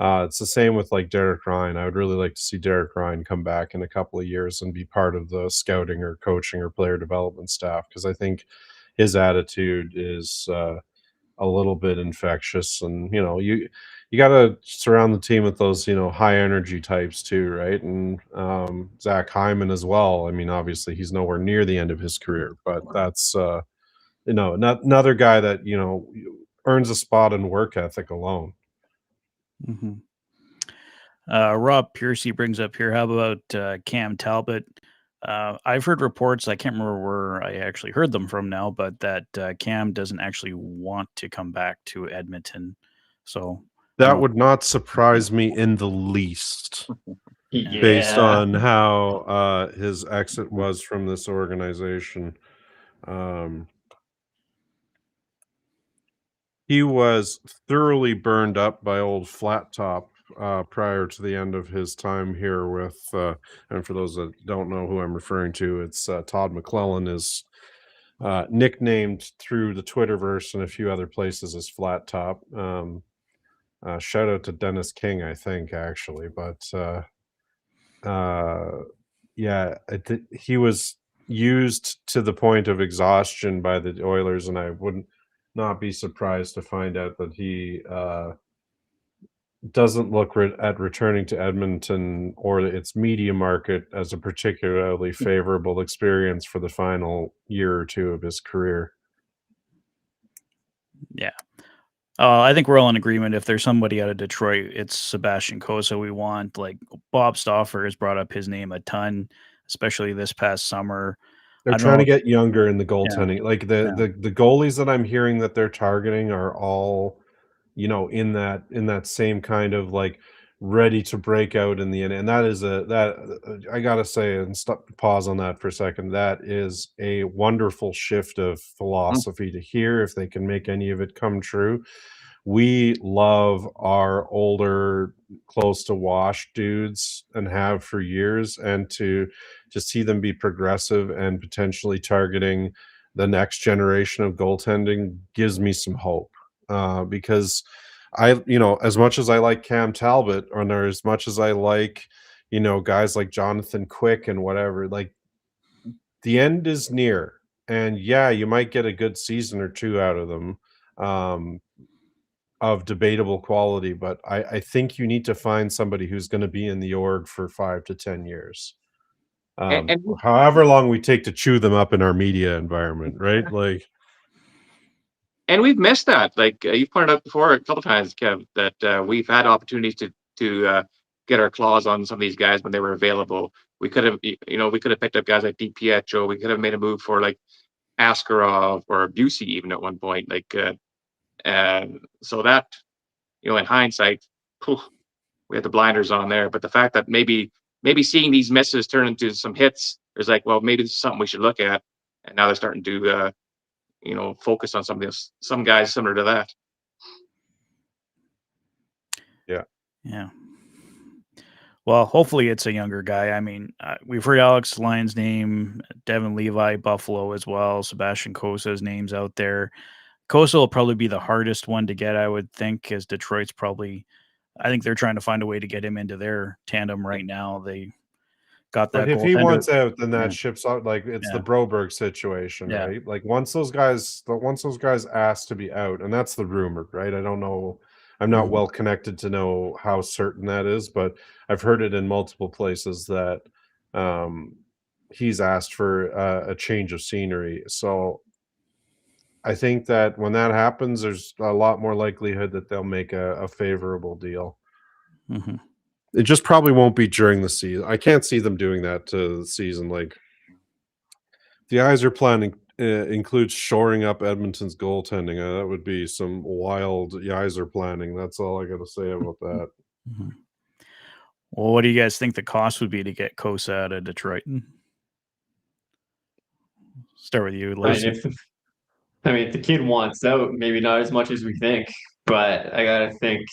[SPEAKER 3] It's the same with like Derek Ryan. I would really like to see Derek Ryan come back in a couple of years and be part of the scouting or coaching or player development staff, because I think his attitude is a little bit infectious. And you got to surround the team with those, high energy types too, right? And Zach Hyman as well. I mean, obviously he's nowhere near the end of his career, but that's another guy that earns a spot in work ethic alone.
[SPEAKER 1] Mm-hmm. Rob Piercy brings up here, how about Cam Talbot? I've heard reports, I can't remember where I actually heard them from now, but that Cam doesn't actually want to come back to Edmonton. So
[SPEAKER 3] that would not surprise me in the least, based on how his exit was from this organization. He was thoroughly burned up by old Flat Top prior to the end of his time here with, and for those that don't know who I'm referring to, it's Todd McClellan is nicknamed through the Twitterverse and a few other places as Flat Top. Shout out to Dennis King, I think, actually, but yeah, he was used to the point of exhaustion by the Oilers, and I wouldn't not be surprised to find out that he doesn't look at returning to Edmonton or its media market as a particularly favorable experience for the final year or two of his career.
[SPEAKER 1] Yeah. I think we're all in agreement. If there's somebody out of Detroit, it's Sebastian Cossa we want. Like Bob Stauffer has brought up his name a ton, especially this past summer.
[SPEAKER 3] They're trying to get younger in the goaltending. Yeah. Like the goalies that I'm hearing that they're targeting are all, in that same kind of like ready to break out in the end. And that is I gotta say, and pause on that for a second. That is a wonderful shift of philosophy to hear, if they can make any of it come true. We love our older, close to wash dudes and have for years, and to see them be progressive and potentially targeting the next generation of goaltending gives me some hope. Because as much as I like Cam Talbot, or as much as I like, guys like Jonathan Quick and whatever, like the end is near, and yeah, you might get a good season or two out of them. Of debatable quality, but I think you need to find somebody who's going to be in the org for 5 to 10 years. And however long we take to chew them up in our media environment, right? Like,
[SPEAKER 2] and we've missed that. Like you've pointed out before a couple times, Kev, that we've had opportunities to get our claws on some of these guys when they were available. We could have, picked up guys like DiPietro. We could have made a move for like Askarov or Busey even at one point. Like, so that, in hindsight, we had the blinders on there. But the fact that maybe seeing these misses turn into some hits is like, well, maybe this is something we should look at. And now they're starting to, focus on some guys similar to that.
[SPEAKER 3] Yeah.
[SPEAKER 1] Yeah. Well, hopefully it's a younger guy. I mean, we've heard Alex Lyon's name, Devin Levi, Buffalo as well. Sebastian Cossa's name's out there. Cossa will probably be the hardest one to get, I would think, because Detroit's probably, I think they're trying to find a way to get him into their tandem right now. They got that.
[SPEAKER 3] But if he wants out, then that ships out. Like it's the Broberg situation, right? Like once those guys ask to be out, and that's the rumor, right? I don't know. I'm not well connected to know how certain that is, but I've heard it in multiple places that he's asked for a change of scenery. So I think that when that happens, there's a lot more likelihood that they'll make a favorable deal.
[SPEAKER 1] Mm-hmm.
[SPEAKER 3] It just probably won't be during the season. I can't see them doing that to the season. Like the Yzer plan includes shoring up Edmonton's goaltending. That would be some wild Yzer planning. That's all I got to say about that.
[SPEAKER 1] Mm-hmm. Well, what do you guys think the cost would be to get Cossa out of Detroit? Start with you, Leslie.
[SPEAKER 4] If the kid wants out, maybe not as much as we think, but I gotta think.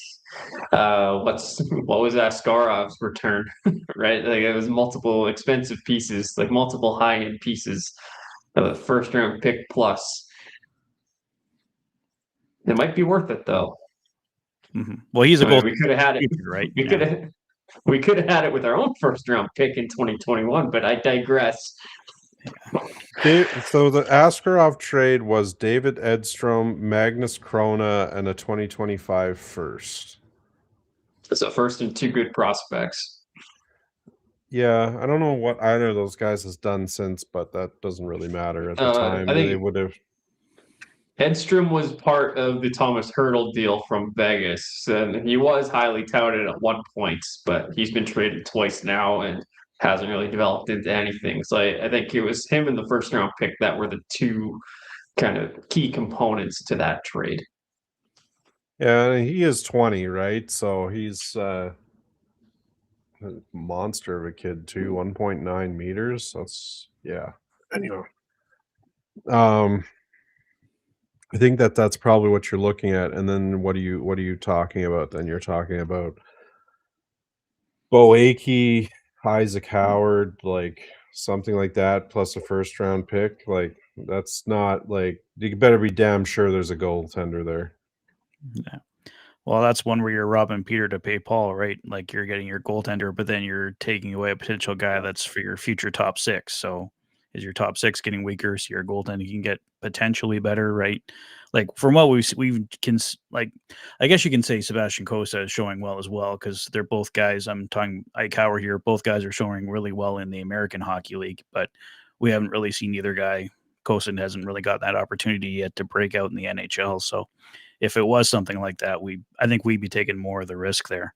[SPEAKER 4] What was Askarov's return, right? Like it was multiple expensive pieces, like multiple high-end pieces of a first-round pick plus. It might be worth it though.
[SPEAKER 1] Mm-hmm. Well, he's a goal.
[SPEAKER 4] We could have had it,
[SPEAKER 1] right?
[SPEAKER 4] We could have had it with our own first-round pick in 2021, but I digress.
[SPEAKER 3] So the Askarov trade was David Edstrom, Magnus Krona, and a 2025 first.
[SPEAKER 4] So first and two good prospects.
[SPEAKER 3] Yeah, I don't know what either of those guys has done since, but that doesn't really matter. At the time,
[SPEAKER 4] I
[SPEAKER 3] they
[SPEAKER 4] think
[SPEAKER 3] would have.
[SPEAKER 4] Hedstrom was part of the Thomas Hurdle deal from Vegas, and he was highly touted at one point, but he's been traded twice now and hasn't really developed into anything. So I think it was him and the first round pick that were the two kind of key components to that trade.
[SPEAKER 3] Yeah, he is 20, right? So he's a monster of a kid too. 1.9 meters. That's yeah. Anyway, I think that's probably what you're looking at. And then what are you talking about? Then you're talking about Bo Akey, Isaac Howard, like something like that, plus a first round pick. Like that's not like you better be damn sure there's a goaltender there.
[SPEAKER 1] Yeah. Well, that's one where you're robbing Peter to pay Paul, right? Like you're getting your goaltender, but then you're taking away a potential guy that's for your future top six. So is your top six getting weaker? So your goaltender can get potentially better, right? Like from what we can like, I guess you can say Sebastian Cossa is showing well as well because they're both guys. I'm talking Ike Howard here. Both guys are showing really well in the American Hockey League, but we haven't really seen either guy. Cossa hasn't really got that opportunity yet to break out in the NHL. So if it was something like that, I think we'd be taking more of the risk there.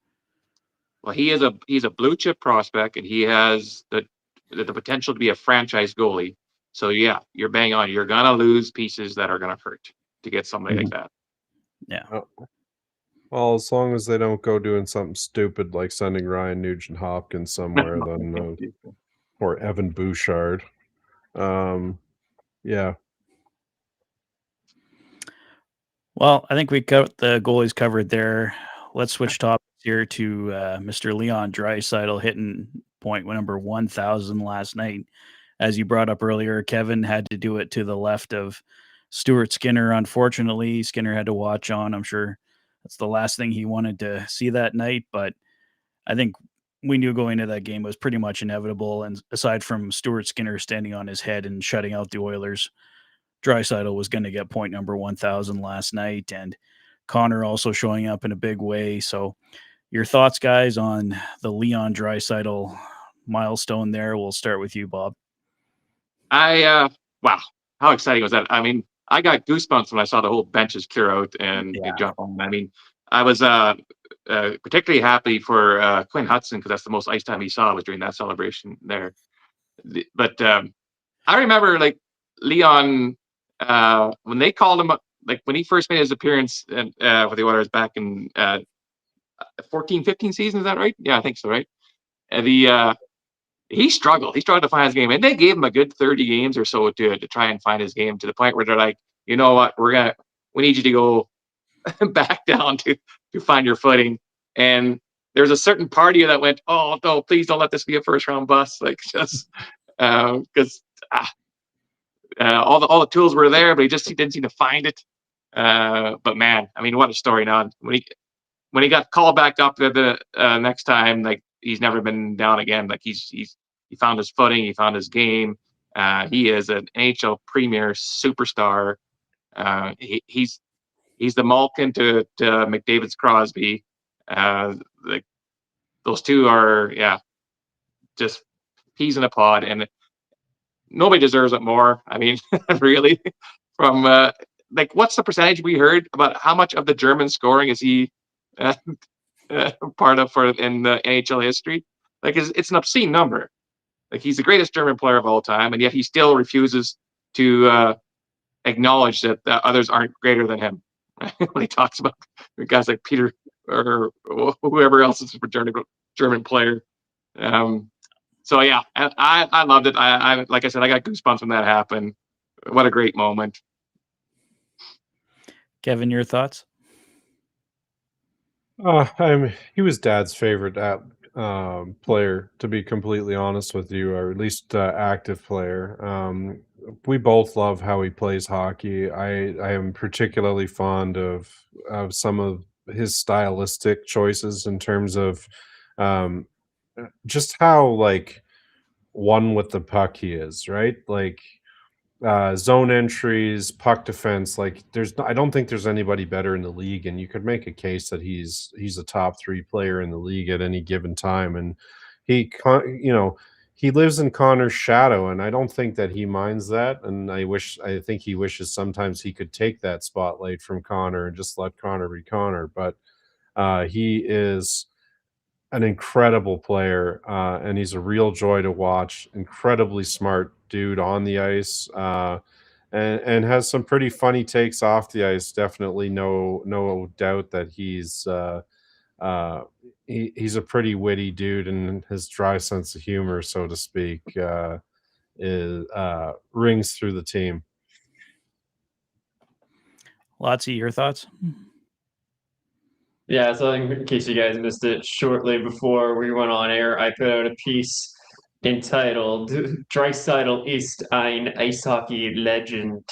[SPEAKER 2] Well, he's a blue chip prospect, and he has the potential to be a franchise goalie. So yeah, you're bang on. You're gonna lose pieces that are gonna hurt to get somebody like that.
[SPEAKER 1] Yeah.
[SPEAKER 3] Oh. Well, as long as they don't go doing something stupid like sending Ryan Nugent Hopkins somewhere, then or Evan Bouchard. Yeah.
[SPEAKER 1] Well, I think we got the goalies covered there. Let's switch topics here to Mr. Leon Draisaitl hitting point number 1,000 last night. As you brought up earlier, Kevin had to do it to the left of Stuart Skinner. Unfortunately, Skinner had to watch on. I'm sure that's the last thing he wanted to see that night, but I think we knew going into that game was pretty much inevitable. And aside from Stuart Skinner standing on his head and shutting out the Oilers, Draisaitl was going to get point number 1,000 last night, and Connor also showing up in a big way. So, your thoughts, guys, on the Leon Draisaitl milestone there? We'll start with you, Bob.
[SPEAKER 2] Wow, how exciting was that? I mean, I got goosebumps when I saw the whole benches clear out and jump on. I mean, I was particularly happy for Quinn Hudson because that's the most ice time he saw was during that celebration there. But I remember like Leon when they called him up, like when he first made his appearance with the Oilers back in 14-15 season. Is that right? Yeah, I think so. Right. And he struggled. He struggled to find his game, and they gave him a good 30 games or so to try and find his game to the point where they're like, you know what, we need you to go back down to find your footing. And there's a certain party that went, oh no, please don't let this be a first round bust, like just because all the tools were there, but he didn't seem to find it. But man, I mean, what a story! Now when he got called back up the next time, like he's never been down again. Like he found his footing, he found his game. He is an NHL premier superstar. He's the Malkin to McDavid's Crosby. Like those two are just peas in a pod, and nobody deserves it more. I mean, really, from like what's the percentage we heard about how much of the German scoring is he part of in the NHL history? Like it's an obscene number. Like he's the greatest German player of all time, and yet he still refuses to acknowledge that others aren't greater than him. When he talks about guys like Peter or whoever else is a German player. So yeah, I loved it. I like I said, I got goosebumps when that happened. What a great moment.
[SPEAKER 1] Kevin, your thoughts?
[SPEAKER 3] He was Dad's favorite player, to be completely honest with you, or at least active player. We both love how he plays hockey. I am particularly fond of some of his stylistic choices in terms of just how like one with the puck he is, right? Like zone entries, puck defense. Like I don't think there's anybody better in the league, and you could make a case that he's a top 3 player in the league at any given time. And he lives in Connor's shadow, and I don't think that he minds that. And I think he wishes sometimes he could take that spotlight from Connor and just let Connor be Connor. But he is an incredible player, and he's a real joy to watch. Incredibly smart dude on the ice, and has some pretty funny takes off the ice. Definitely, no doubt that uh, he's a pretty witty dude, and his dry sense of humor, so to speak, is rings through the team.
[SPEAKER 1] Lotsy, your thoughts?
[SPEAKER 4] Yeah, so in case you guys missed it, shortly before we went on air, I put out a piece entitled Draisaitl ist ein Eishockey Legend.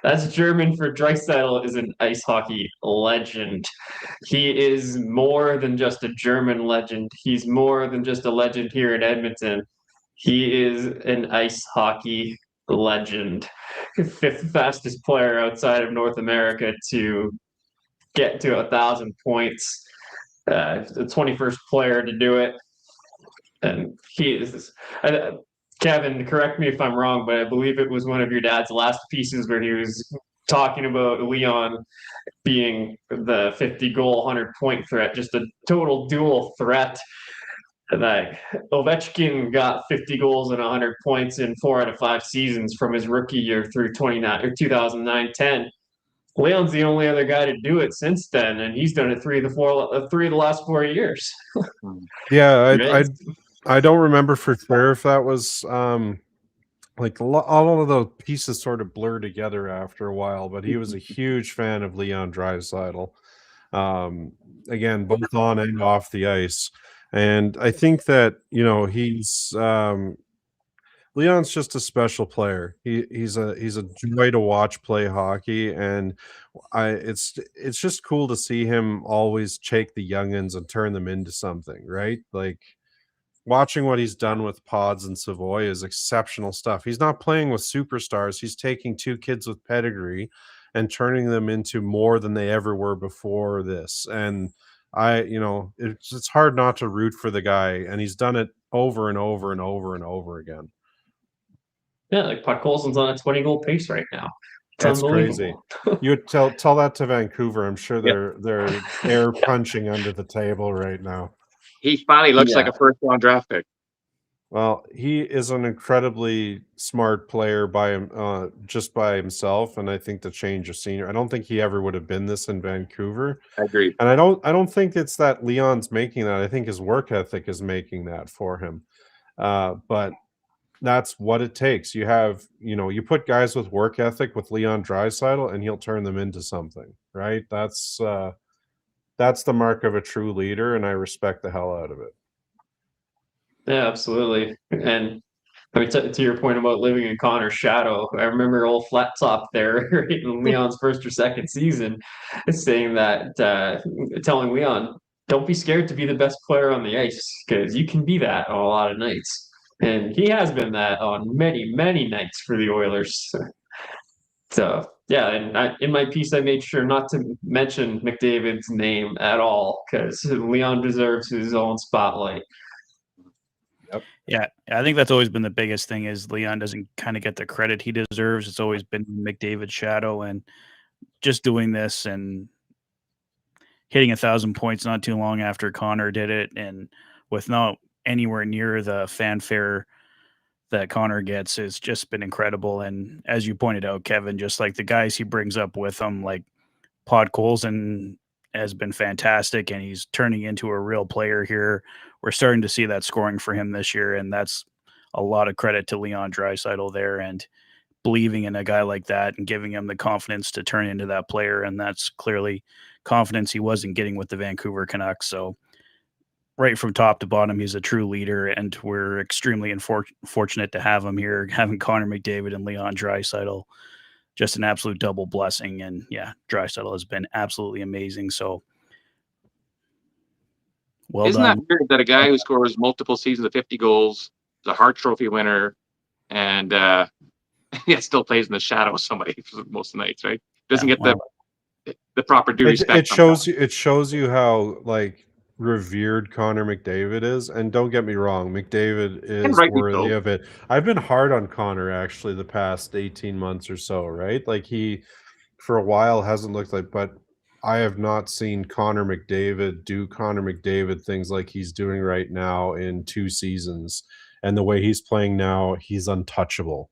[SPEAKER 4] That's German for Draisaitl is an ice hockey legend. He is more than just a German legend. He's more than just a legend here in Edmonton. He is an ice hockey legend. 5th fastest player outside of North America to get to 1,000 points. The 21st player to do it, and he is. Kevin, correct me if I'm wrong, but I believe it was one of your dad's last pieces where he was talking about Leon being the 50-goal, 100-point threat, just a total dual threat. Like Ovechkin got 50 goals and 100 points in 4 out of 5 seasons from his rookie year through 2009-10. Leon's the only other guy to do it since then, and he's done it 3 of the last 4 years.
[SPEAKER 3] Yeah, I don't remember for sure if that was like all of the pieces sort of blur together after a while, but he was a huge fan of Leon Draisaitl. Again, both on and off the ice. And I think that, he's Leon's just a special player. He's a joy to watch play hockey, and it's just cool to see him always take the youngins and turn them into something, right? Like watching what he's done with Pods and Savoy is exceptional stuff. He's not playing with superstars. He's taking 2 kids with pedigree and turning them into more than they ever were before this. And it's hard not to root for the guy, and he's done it over and over and over and over again.
[SPEAKER 4] Yeah, like Puck Colson's on a 20-goal pace right now. It's
[SPEAKER 3] That's crazy. You would tell that to Vancouver. I'm sure they're air punching under the table right now.
[SPEAKER 2] He finally looks like a first-round draft pick.
[SPEAKER 3] Well, he is an incredibly smart player just by himself, and I think the change of scenery. I don't think he ever would have been this in Vancouver.
[SPEAKER 2] I agree,
[SPEAKER 3] and I don't think it's that Leon's making that. I think his work ethic is making that for him. But that's what it takes. You put guys with work ethic with Leon Draisaitl, and he'll turn them into something, right? That's the mark of a true leader, and I respect the hell out of it.
[SPEAKER 4] Yeah, absolutely. And I mean, to your point about living in Connor's shadow, I remember old Flat Top there right in Leon's first or second season saying that, telling Leon, don't be scared to be the best player on the ice because you can be that on a lot of nights. And he has been that on many, many nights for the Oilers. So, yeah, and in my piece, I made sure not to mention McDavid's name at all because Leon deserves his own spotlight.
[SPEAKER 1] Yeah, I think that's always been the biggest thing is Leon doesn't kind of get the credit he deserves. It's always been McDavid's shadow, and just doing this and hitting 1,000 points not too long after Connor did it, and with not anywhere near the fanfare that Connor gets, has just been incredible. And as you pointed out, Kevin, just like the guys he brings up with him, like Pod Colson has been fantastic, and he's turning into a real player here. We're starting to see that scoring for him this year, and that's a lot of credit to Leon Draisaitl there and believing in a guy like that and giving him the confidence to turn into that player. And that's clearly confidence he wasn't getting with the Vancouver Canucks. So right from top to bottom, he's a true leader, and we're extremely fortunate to have him here, having Connor McDavid and Leon Draisaitl. Just an absolute double blessing. And yeah, Draisaitl has been absolutely amazing. So well
[SPEAKER 2] Isn't
[SPEAKER 1] done.
[SPEAKER 2] that weird that a guy who scores multiple seasons of 50 goals, the Hart Trophy winner, and yet still plays in the shadow of somebody for most nights, right? Doesn't
[SPEAKER 1] Yeah,
[SPEAKER 2] get the proper due respect.
[SPEAKER 3] It shows you how like revered Connor McDavid is, and don't get me wrong, McDavid
[SPEAKER 2] And
[SPEAKER 3] is
[SPEAKER 2] rightly
[SPEAKER 3] worthy
[SPEAKER 2] so.
[SPEAKER 3] of it. I've been hard on Connor actually the past 18 months or so, right? Like he for a while hasn't looked like, but I have not seen Connor McDavid do Connor McDavid things like he's doing right now in 2 seasons. And the way he's playing now, he's untouchable.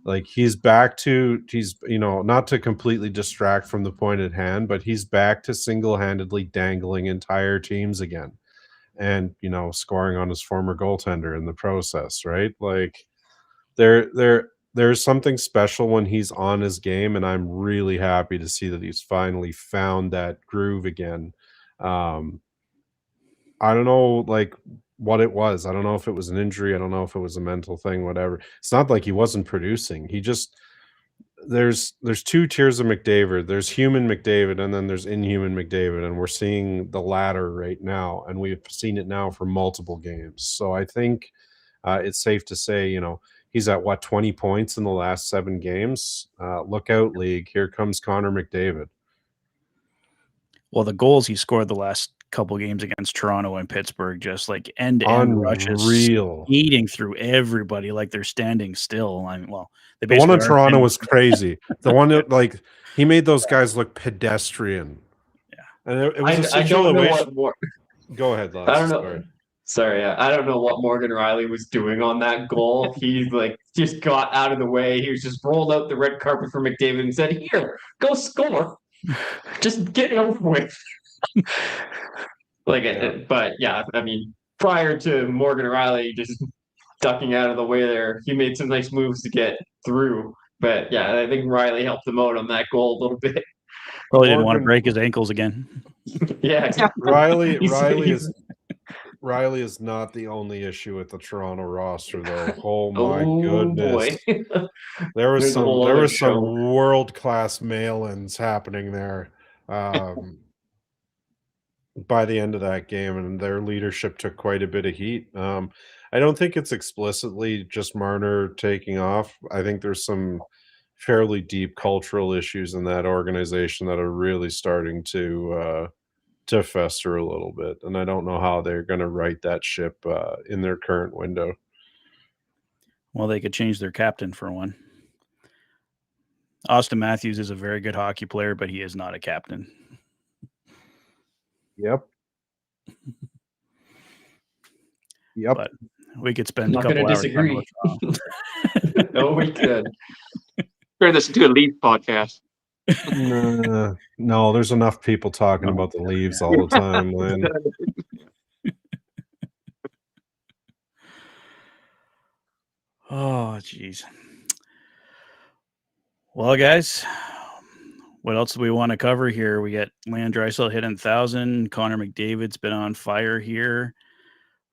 [SPEAKER 3] Like he's back to not to completely distract from the point at hand, but he's back to single-handedly dangling entire teams again and scoring on his former goaltender in the process, right? Like there's something special when he's on his game, and I'm really happy to see that he's finally found that groove again. Um, I don't know, like, what it was. I don't know if it was an injury. I don't know if it was a mental thing, whatever. It's not like he wasn't producing. He just there's 2 tiers of McDavid. There's human McDavid, and then there's inhuman McDavid, and we're seeing the latter right now, and we've seen it now for multiple games. So I think it's safe to say, he's at what 20 points in the last 7 games. Look out, league! Here comes Connor McDavid.
[SPEAKER 1] Well, the goals he scored the last couple games against Toronto and Pittsburgh, just like end-to-end rushes,
[SPEAKER 3] Unreal.
[SPEAKER 1] eating through everybody like they're standing still. They
[SPEAKER 3] The one
[SPEAKER 1] basically
[SPEAKER 3] in
[SPEAKER 1] are
[SPEAKER 3] Toronto
[SPEAKER 1] standing
[SPEAKER 3] was
[SPEAKER 1] still.
[SPEAKER 3] crazy. The one that he made those guys look pedestrian.
[SPEAKER 1] Yeah.
[SPEAKER 3] And it was a
[SPEAKER 4] I don't know
[SPEAKER 3] situation.
[SPEAKER 4] what more.
[SPEAKER 3] Go ahead,
[SPEAKER 4] I
[SPEAKER 3] Lance.
[SPEAKER 4] don't know.
[SPEAKER 3] Sorry.
[SPEAKER 4] Sorry, I don't know what Morgan Riley was doing on that goal. He just got out of the way. He was just rolled out the red carpet for McDavid and said, "Here, go score. Just get it over with." But yeah, I mean, prior to Morgan Riley just ducking out of the way there, he made some nice moves to get through. But yeah, I think Riley helped him out on that goal a little bit.
[SPEAKER 1] Probably didn't want to
[SPEAKER 3] Morgan-
[SPEAKER 1] break his ankles again.
[SPEAKER 4] Yeah, exactly.
[SPEAKER 3] Riley is not the only issue with the Toronto roster, though. Oh my
[SPEAKER 4] Oh
[SPEAKER 3] goodness!
[SPEAKER 4] boy.
[SPEAKER 3] There was
[SPEAKER 4] There's a whole
[SPEAKER 3] some
[SPEAKER 4] other show.
[SPEAKER 3] world-class mail-ins happening there by the end of that game, and their leadership took quite a bit of heat. I don't think it's explicitly just Marner taking off. I think there's some fairly deep cultural issues in that organization that are really starting to fester a little bit, and I don't know how they're going to right that ship in their current window.
[SPEAKER 1] Well, they could change their captain for one. Austin Matthews is a very good hockey player, but he is not a captain.
[SPEAKER 3] Yep.
[SPEAKER 1] But we could spend
[SPEAKER 4] I'm
[SPEAKER 1] a couple
[SPEAKER 4] not
[SPEAKER 1] hours
[SPEAKER 4] disagree. No, we could.
[SPEAKER 2] Turn this into a Leaf podcast.
[SPEAKER 3] No, there's enough people talking about the Leaves all the time, man.
[SPEAKER 1] Oh, geez. Well, guys, what else do we want to cover here? We got Leon Draisaitl hitting 1,000. Connor McDavid's been on fire here.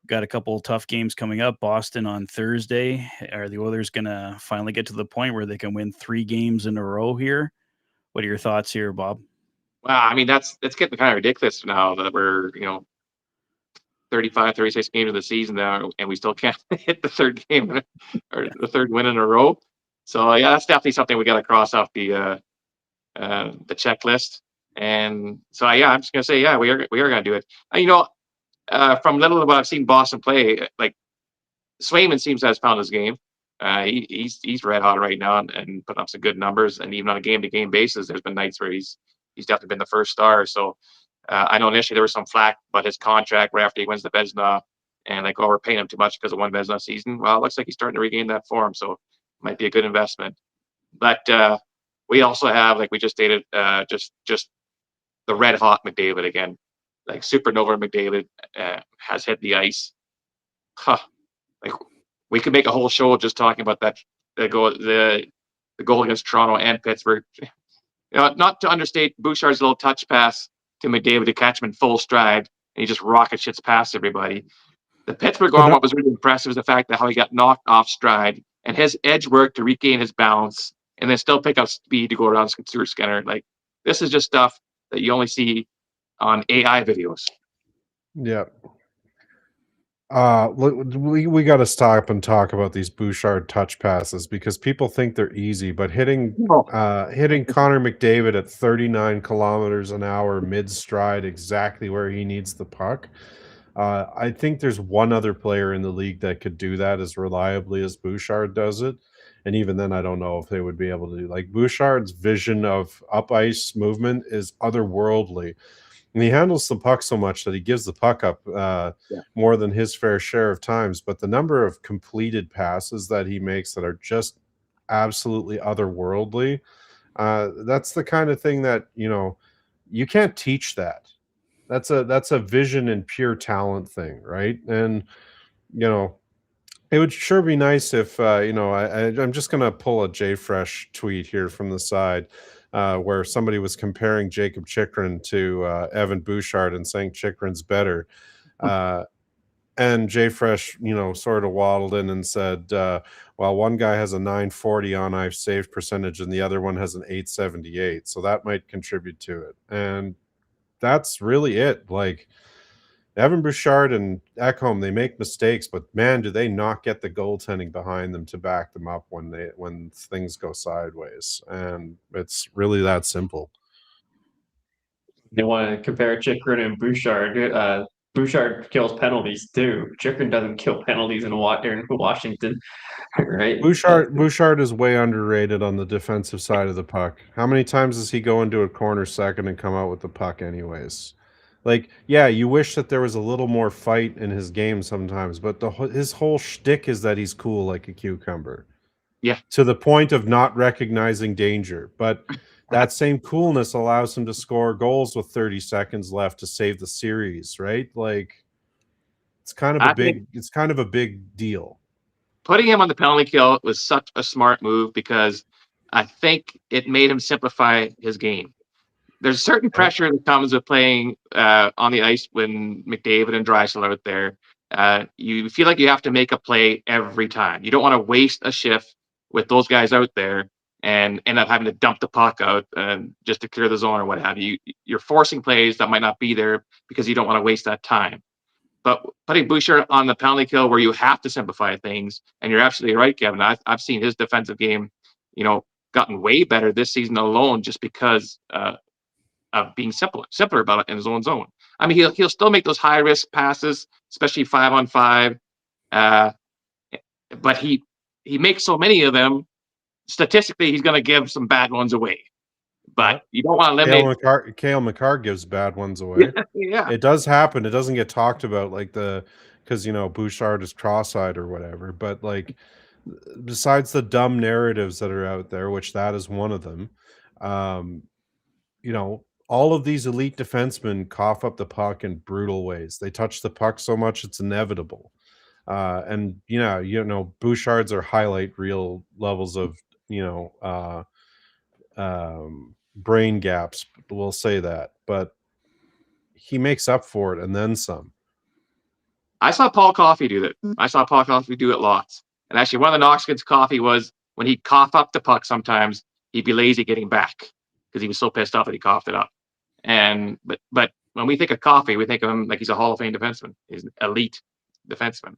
[SPEAKER 1] Got a couple tough games coming up. Boston on Thursday. Are the Oilers going to finally get to the point where they can win 3 games in a row here? What are your thoughts here, Bob?
[SPEAKER 2] Well, I mean, that's getting kind of ridiculous now that we're 35, 36 games of the season now, and we still can't hit the 3rd game or the 3rd win in a row. So yeah, that's definitely something we got to cross off the checklist. And so yeah, I'm just gonna say we are gonna do it. From little of what I've seen Boston play, like Swayman seems to have found his game. He's red hot right now and putting up some good numbers. And even on a game-to-game basis, there's been nights where he's definitely been the first star. So I know initially there was some flack about his contract right after he wins the Vezina, and we're paying him too much because of one Vezina season. Well, it looks like he's starting to regain that form, so it might be a good investment. But we also have, like we just stated, just the red hot McDavid again. Like supernova McDavid has hit the ice. Like we could make a whole show just talking about that the goal against Toronto and Pittsburgh. Not to understate Bouchard's little touch pass to McDavid to catch him in full stride, and he just rocket shits past everybody. The Pittsburgh goal, what was really impressive is the fact that how he got knocked off stride and his edge work to regain his balance and then still pick up speed to go around Stuart Skinner. Like this is just stuff that you only see on AI videos.
[SPEAKER 3] Yeah. We got to stop and talk about these Bouchard touch passes because people think they're easy, but hitting
[SPEAKER 2] No.
[SPEAKER 3] hitting Connor McDavid at 39 kilometers an hour mid stride, exactly where he needs the puck. I think there's one other player in the league that could do that as reliably as Bouchard does it. And even then, I don't know if they would be able to do, like, Bouchard's vision of up ice movement is otherworldly. And he handles the puck so much that he gives the puck up
[SPEAKER 2] Yeah.
[SPEAKER 3] more than his fair share of times. But the number of completed passes that he makes that are just absolutely otherworldly, that's the kind of thing that, you can't teach that. That's a vision and pure talent thing, right? And you know, it would sure be nice if I'm just gonna pull a JFresh tweet here from the side, where somebody was comparing Jacob Chikrin to Evan Bouchard and saying Chikrin's better. Uh, and JFresh, sort of waddled in and said, well, one guy has a 940 on ice save percentage and the other one has an 878. So that might contribute to it. And that's really it. Like, Evan Bouchard and Ekholm, they make mistakes, but man, do they not get the goaltending behind them to back them up when things go sideways. And it's really that simple.
[SPEAKER 4] They want to compare Chikrin and Bouchard. Bouchard kills penalties too. Chikrin doesn't kill penalties in Washington, right?
[SPEAKER 3] Bouchard is way underrated on the defensive side of the puck. How many times does he go into a corner second and come out with the puck anyways? Like, yeah, you wish that there was a little more fight in his game sometimes, but his whole shtick is that he's cool like a cucumber.
[SPEAKER 2] Yeah.
[SPEAKER 3] To the point of not recognizing danger. But that same coolness allows him to score goals with 30 seconds left to save the series, right? Like, it's kind of a big deal.
[SPEAKER 2] Putting him on the penalty kill was such a smart move because I think it made him simplify his game. There's certain pressure that comes with playing on the ice when McDavid and Draisaitl are out there. You feel like you have to make a play every time. You don't want to waste a shift with those guys out there and end up having to dump the puck out just to clear the zone or what have you. You're forcing plays that might not be there because you don't want to waste that time. But putting Bouchard on the penalty kill where you have to simplify things, and you're absolutely right, Kevin. I've seen his defensive game, gotten way better this season alone just because of being simpler about it in his own zone. I mean, he'll still make those high risk passes, especially 5-on-5. But he makes so many of them. Statistically, he's going to give some bad ones away. But you don't want to eliminate.
[SPEAKER 3] Cale Makar gives bad ones away.
[SPEAKER 2] Yeah,
[SPEAKER 3] it does happen. It doesn't get talked about because Bouchard is cross-eyed or whatever. But like, besides the dumb narratives that are out there, which that is one of them, all of these elite defensemen cough up the puck in brutal ways. They touch the puck so much it's inevitable. And Bouchard's are highlight reel levels of brain gaps. We'll say that, but he makes up for it and then some.
[SPEAKER 2] I saw Paul Coffey do that. I saw Paul Coffey do it lots. And actually, one of the knocks against Coffey was when he'd cough up the puck. Sometimes he'd be lazy getting back because he was so pissed off that he coughed it up. And but when we think of Coffey, we think of him like he's a Hall of Fame defenseman. He's an elite defenseman.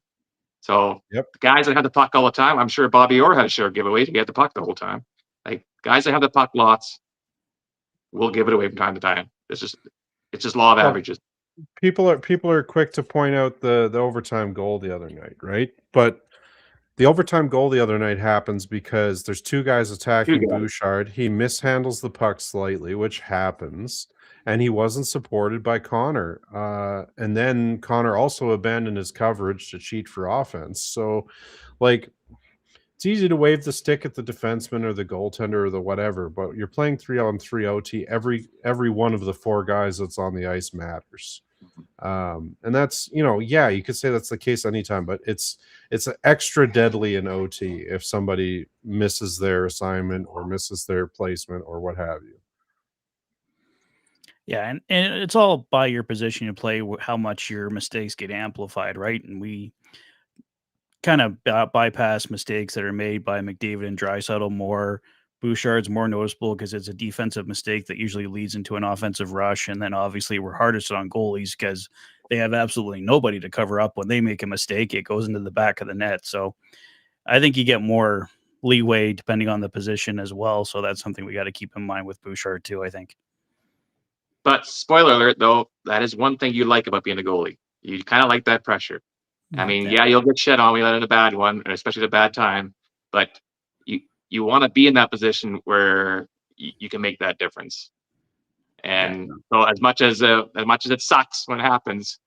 [SPEAKER 2] So guys that have the puck all the time, I'm sure Bobby Orr had a share of giveaways. He had the puck the whole time. Like, guys that have the puck lots will give it away from time to time. It's just law of averages.
[SPEAKER 3] People are quick to point out the overtime goal the other night, right? But the overtime goal the other night happens because there's two guys attacking Bouchard. He mishandles the puck slightly, which happens, and he wasn't supported by Connor. And then Connor also abandoned his coverage to cheat for offense. So, like, it's easy to wave the stick at the defenseman or the goaltender or the whatever, but you're playing 3-on-3 OT. Every one of the four guys that's on the ice matters. And that's, you could say that's the case anytime, but it's extra deadly in OT if somebody misses their assignment or misses their placement or what have you.
[SPEAKER 1] Yeah, and it's all by your position you play, how much your mistakes get amplified, right? And we kind of bypass mistakes that are made by McDavid and Draisaitl more. Bouchard's more noticeable because it's a defensive mistake that usually leads into an offensive rush. And then obviously we're hardest on goalies because they have absolutely nobody to cover up when they make a mistake. It goes into the back of the net. So I think you get more leeway depending on the position as well. So that's something we got to keep in mind with Bouchard too, I think.
[SPEAKER 2] But spoiler alert, though, that is one thing you like about being a goalie. You kind of like that pressure. I mean, yeah, you'll get shit on when you let in a bad one, especially at a bad time. But you want to be in that position where you can make that difference. And so, as much as it sucks when it happens,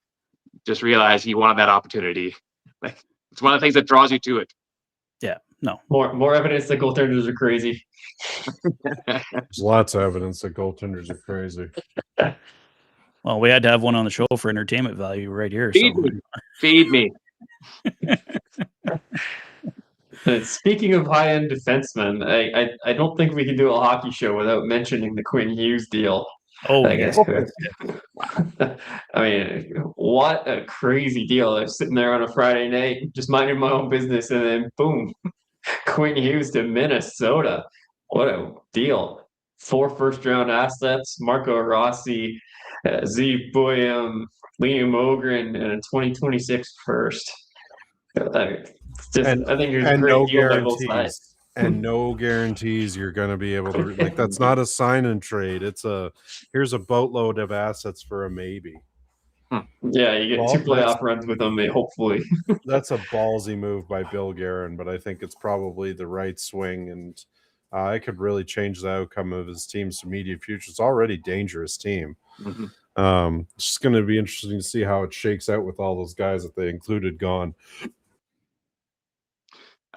[SPEAKER 2] just realize he wanted that opportunity. Like, it's one of the things that draws you to it.
[SPEAKER 1] Yeah, no.
[SPEAKER 4] More evidence that goaltenders are crazy.
[SPEAKER 3] There's lots of evidence that goaltenders are crazy.
[SPEAKER 1] Well, we had to have one on the show for entertainment value right here.
[SPEAKER 2] Feed me.
[SPEAKER 4] Speaking of high-end defensemen, I don't think we can do a hockey show without mentioning the Quinn Hughes deal.
[SPEAKER 1] Oh,
[SPEAKER 4] yes. I mean, what a crazy deal. I was sitting there on a Friday night, just minding my own business, and then boom, Quinn Hughes to Minnesota. What a deal. 4 first-round assets, Marco Rossi, Z Boyum, Liam Ogren, and a 2026 first. I think there's a great deal by both sides.
[SPEAKER 3] And no guarantees you're going to be able to, like, that's not a sign and trade. It's here's a boatload of assets for a maybe.
[SPEAKER 4] Yeah, you get 2 playoff runs with them, hopefully.
[SPEAKER 3] That's a ballsy move by Bill Guerin, but I think it's probably the right swing, and it could really change the outcome of his team's immediate future. It's already a dangerous team.
[SPEAKER 2] Mm-hmm.
[SPEAKER 3] It's just going to be interesting to see how it shakes out with all those guys that they included gone.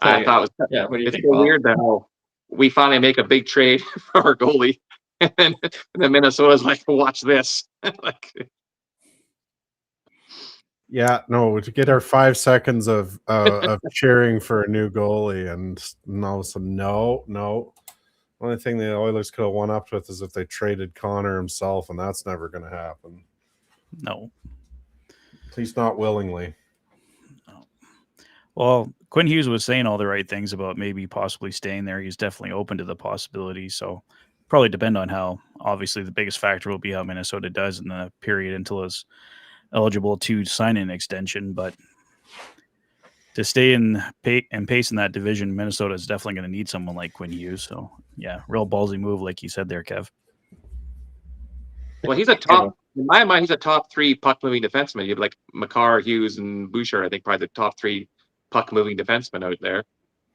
[SPEAKER 2] I thought what do you think, so weird that we finally make a big trade for our goalie, and then Minnesota's like, watch this. Like,
[SPEAKER 3] yeah, no, to get our 5 seconds of cheering for a new goalie, and all of a sudden, no. Only thing the Oilers could have won up with is if they traded Connor himself, and that's never going to happen.
[SPEAKER 1] No.
[SPEAKER 3] At least not willingly.
[SPEAKER 1] No. Well, Quinn Hughes was saying all the right things about maybe possibly staying there. He's definitely open to the possibility. So probably depend on how, obviously the biggest factor will be how Minnesota does in the period until it's eligible to sign an extension. But to stay in pace in that division, Minnesota is definitely going to need someone like Quinn Hughes. So yeah, real ballsy move, like you said there, Kev.
[SPEAKER 2] Well, he's in my mind, he's a top 3 puck moving defenseman. You have like Makar, Hughes, and Bouchard. I think probably the top 3 puck moving defensemen out there.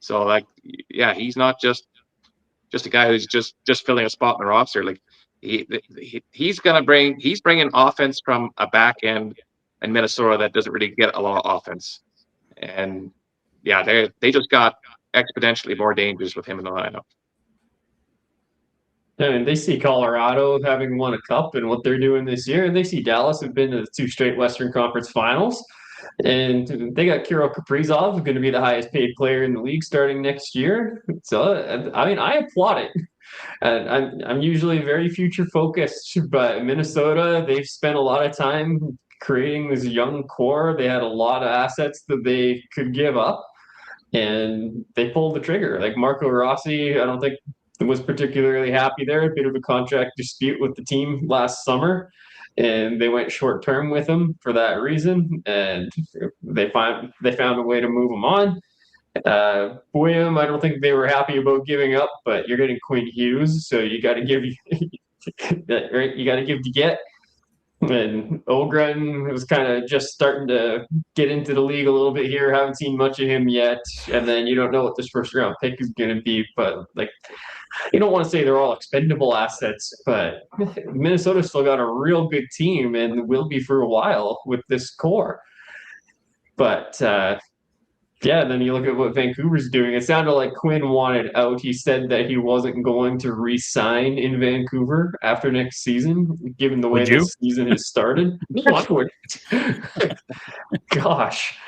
[SPEAKER 2] So like, yeah, he's not just a guy who's just filling a spot in the roster. Like he's bringing offense from a back end in Minnesota that doesn't really get a lot of offense. And yeah, they just got exponentially more dangerous with him in the lineup.
[SPEAKER 4] And they see Colorado having won a cup and what they're doing this year, and they see Dallas have been to the 2 straight Western Conference Finals, and they got Kirill Kaprizov, going to be the highest paid player in the league starting next year. So I mean, I applaud it. And I'm usually very future focused, but Minnesota, they've spent a lot of time creating this young core. They had a lot of assets that they could give up, and they pulled the trigger. Like Marco Rossi, I don't think was particularly happy there. A bit of a contract dispute with the team last summer, and they went short term with him for that reason. And they found a way to move him on. William, I don't think they were happy about giving up, but you're getting Quinn Hughes, so you got to give right. You got to give to get. And Ogren was kind of just starting to get into the league a little bit here. Haven't seen much of him yet. And then you don't know what this first round pick is going to be. But like, you don't want to say they're all expendable assets, but Minnesota's still got a real good team and will be for a while with this core. But yeah, then you look at what Vancouver's doing. It sounded like Quinn wanted out. He said that he wasn't going to re-sign in Vancouver after next season, given the way this season has started. Gosh.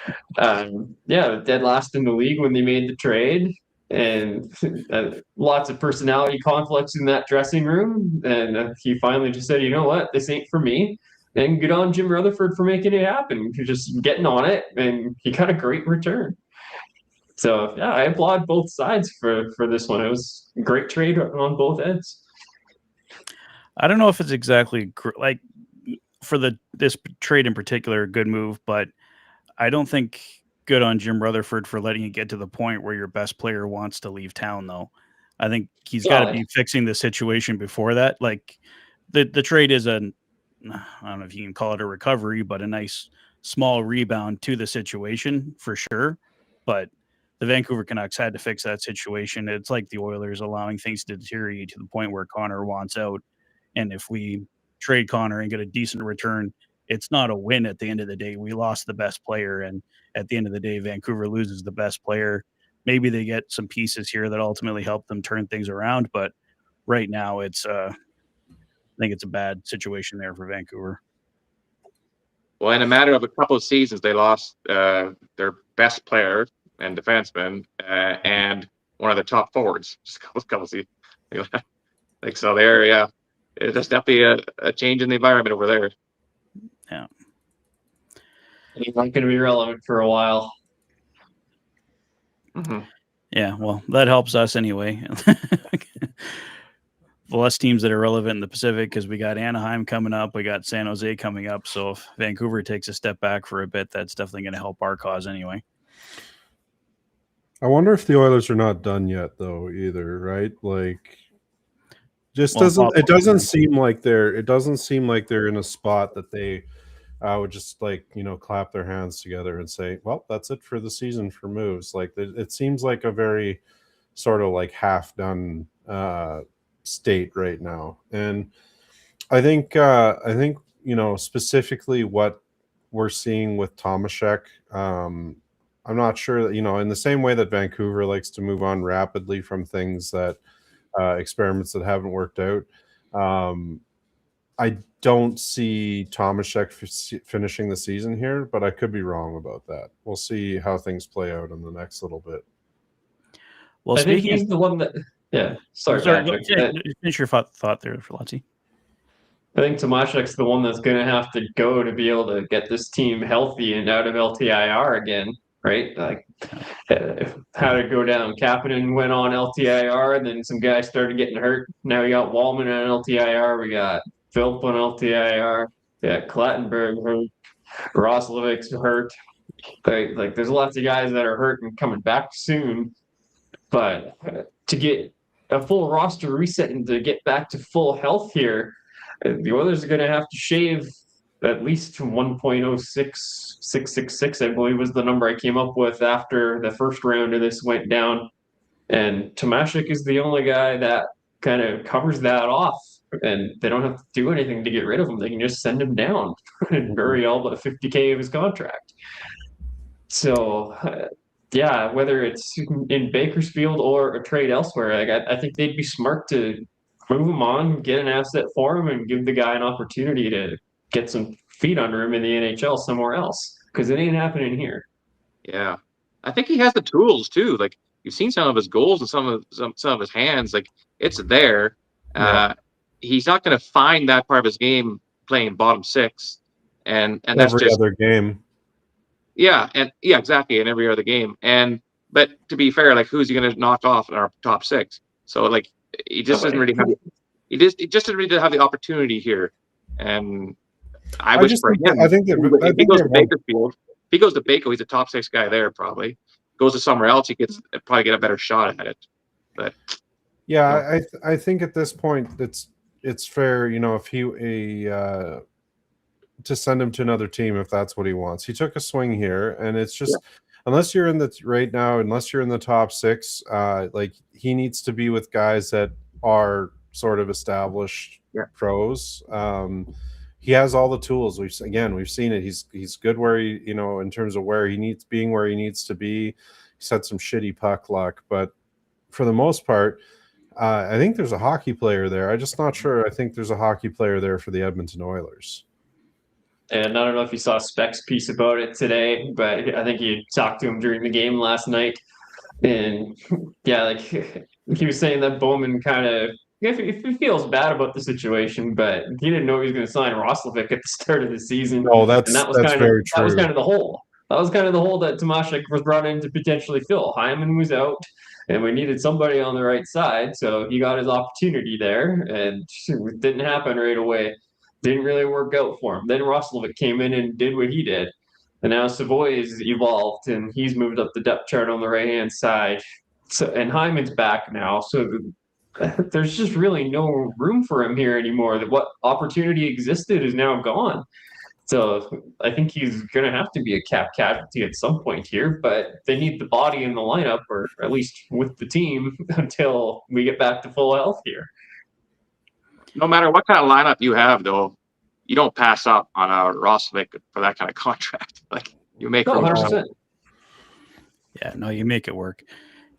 [SPEAKER 4] Yeah, dead last in the league when they made the trade. And lots of personality conflicts in that dressing room. And he finally just said, you know what, this ain't for me. And good on Jim Rutherford for making it happen. Just getting on it, and he got a great return. So yeah, I applaud both sides for this one. It was a great trade on both ends.
[SPEAKER 1] I don't know if it's exactly like for this trade in particular, good move, but I don't think good on Jim Rutherford for letting it get to the point where your best player wants to leave town, though. I think he's got to be fixing the situation before that. Like the trade is I don't know if you can call it a recovery, but a nice small rebound to the situation for sure. But the Vancouver Canucks had to fix that situation. It's like the Oilers allowing things to deteriorate to the point where Connor wants out. And if we trade Connor and get a decent return, it's not a win at the end of the day. We lost the best player. And at the end of the day, Vancouver loses the best player. Maybe they get some pieces here that ultimately help them turn things around. But right now, I think it's a bad situation there for Vancouver.
[SPEAKER 2] Well, in a matter of a couple of seasons, they lost their best player and defenseman and one of the top forwards. Just a couple of seasons. Like so, there, yeah, there's definitely a change in the environment over there.
[SPEAKER 1] Yeah,
[SPEAKER 4] he's not going to be relevant for a while.
[SPEAKER 2] Mm-hmm.
[SPEAKER 1] Yeah, well, that helps us anyway. The less teams that are relevant in the Pacific because we got Anaheim coming up, we got San Jose coming up. So if Vancouver takes a step back for a bit, that's definitely going to help our cause anyway.
[SPEAKER 3] I wonder if the Oilers are not done yet, though. Either, right? Like, just it doesn't seem like they're in a spot that they would just clap their hands together and say, "Well, that's it for the season for moves." Like, it seems like a very sort of like half done state right now. And I think specifically what we're seeing with Tomashek, I'm not sure that, in the same way that Vancouver likes to move on rapidly from things that experiments that haven't worked out. I don't see Tomashek finishing the season here, but I could be wrong about that. We'll see how things play out in the next little bit.
[SPEAKER 1] Well,
[SPEAKER 4] I think he's the one that. Yeah, sorry Patrick.
[SPEAKER 1] Finish your thought there, Flatzy.
[SPEAKER 4] I think Tomashek's the one that's going to have to go to be able to get this team healthy and out of LTIR again, right? Like, how to go down. Kapanen went on LTIR, and then some guys started getting hurt. Now we got Wallman on LTIR. We got Philp on LTIR. Yeah, Klattenberg hurt. Roslovic's hurt. Like, there's lots of guys that are hurt and coming back soon. But to get a full roster reset and to get back to full health here, the Oilers are going to have to shave at least 1.06666, I believe was the number I came up with after the first round of this went down. And Tomashek is the only guy that kind of covers that off. And they don't have to do anything to get rid of him. They can just send him down and bury all but $50K of his contract. So, yeah, whether it's in Bakersfield or a trade elsewhere, I think they'd be smart to move him on, get an asset for him, and give the guy an opportunity to get some feet under him in the NHL somewhere else, because it ain't happening here.
[SPEAKER 2] Yeah, I think he has the tools too. Like, you've seen some of his goals and some of his hands. Like, it's there. Yeah. He's not going to find that part of his game playing bottom six, and that's
[SPEAKER 3] every other game.
[SPEAKER 2] Yeah, exactly, in every other game. But to be fair, like, who's he going to knock off in our top six? So, like, he just doesn't really have he just doesn't really have the opportunity here. And I wish for him. I think if he goes to Bakersfield, if he goes to Baco, he's a top six guy there. Probably goes to somewhere else, he gets probably get a better shot at it. But
[SPEAKER 3] yeah, I think at this point it's fair, if he to send him to another team if that's what he wants. He took a swing here, and it's just unless you're in the top six, like, he needs to be with guys that are sort of established pros. He has all the tools. We've seen it. He's good where he, in terms of where he needs to be. He's had some shitty puck luck, but for the most part, I think there's a hockey player there. I'm just not sure. I think there's a hockey player there for the Edmonton Oilers.
[SPEAKER 4] And I don't know if you saw Speck's piece about it today, but I think he talked to him during the game last night. And yeah, like, he was saying that Bowman kind of, if he feels bad about the situation, but he didn't know he was going to sign Roslovic at the start of the season.
[SPEAKER 3] Oh, that's very true.
[SPEAKER 4] That was kind of the hole. That was kind of the hole that Tomashek was brought in to potentially fill. Hyman was out, and we needed somebody on the right side, so he got his opportunity there, and it didn't happen right away. didn't really work out for him. Then Roslovic came in and did what he did. And now Savoy's evolved and he's moved up the depth chart on the right-hand side. So, and Hyman's back now. So there's just really no room for him here anymore. What opportunity existed is now gone. So I think he's going to have to be a cap casualty at some point here, but they need the body in the lineup, or at least with the team, until we get back to full health here.
[SPEAKER 2] No matter what kind of lineup you have, though, you don't pass up on a Roslovic for that kind of contract. Like, you make room for something.
[SPEAKER 1] Yeah, no, you make it work.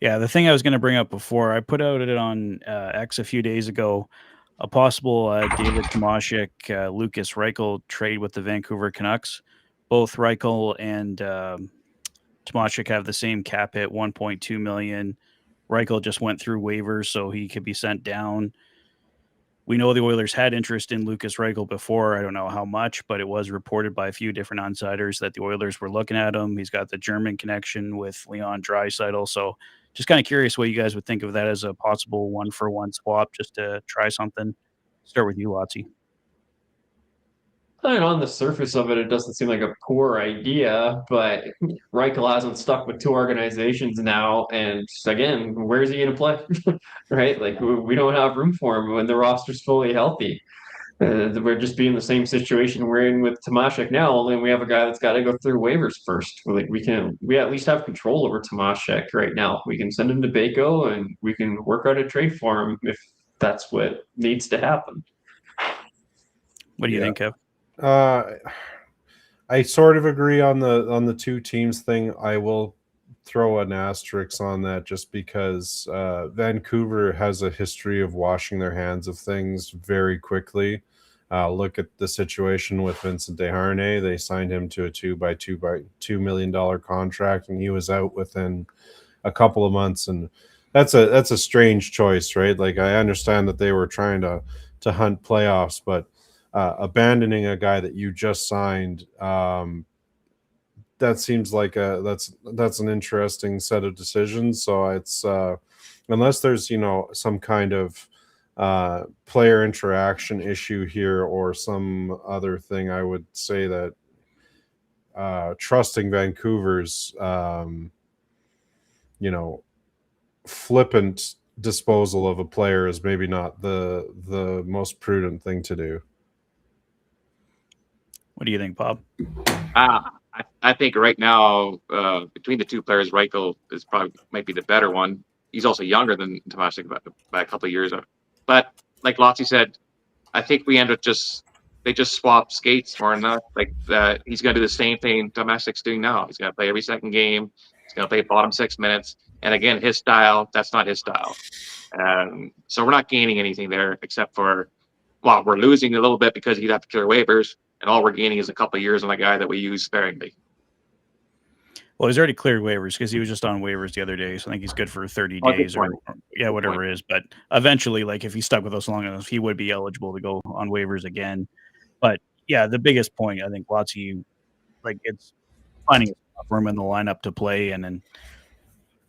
[SPEAKER 1] Yeah, the thing I was going to bring up before, I put out it on X a few days ago, a possible David Tomashik, Lucas Reichel trade with the Vancouver Canucks. Both Reichel and Tomashik have the same cap hit, $1.2 million. Reichel just went through waivers, so he could be sent down. We know the Oilers had interest in Lucas Reichel before. I don't know how much, but it was reported by a few different insiders that the Oilers were looking at him. He's got the German connection with Leon Draisaitl. So just kind of curious what you guys would think of that as a possible one-for-one swap, just to try something. Start with you, Lotzie.
[SPEAKER 4] And on the surface of it, it doesn't seem like a poor idea, but Reichel hasn't stuck with two organizations now. And again, where's he going to play? Right? Like, we don't have room for him when the roster's fully healthy. We're just be in the same situation we're in with Tomashik now, only we have a guy that's got to go through waivers first. Like, we at least have control over Tomashik right now. We can send him to Baco and we can work out a trade for him if that's what needs to happen.
[SPEAKER 1] What do you think, Kev?
[SPEAKER 3] I sort of agree on the two teams thing. I will throw an asterisk on that just because Vancouver has a history of washing their hands of things very quickly. Look at the situation with Vincent Desharnais. They signed him to a $2 million contract, and he was out within a couple of months. And that's a strange choice, right? Like, I understand that they were trying to hunt playoffs, but abandoning a guy that you just signed, that seems like that's an interesting set of decisions. So it's unless there's some kind of player interaction issue here or some other thing, I would say that trusting Vancouver's flippant disposal of a player is maybe not the most prudent thing to do.
[SPEAKER 1] What do you think, Bob?
[SPEAKER 2] I think right now, between the two players, Reichel might be the better one. He's also younger than Tomashik by a couple of years. But like Lotzie said, I think we end up they just swap skates more enough. Like, he's going to do the same thing Tomashik's doing now. He's going to play every second game. He's going to play bottom 6 minutes. And again, his style, that's not his style. So we're not gaining anything there except for, well, we're losing a little bit because he'd have to clear waivers. And all we're gaining is a couple of years on a guy that we use sparingly.
[SPEAKER 1] Well, he's already cleared waivers because he was just on waivers the other day. So I think he's good for 30 days or whatever it is. But eventually, like, if he stuck with us long enough, he would be eligible to go on waivers again. But yeah, the biggest point, I think, Lotzie, like, it's finding room in the lineup to play. And then,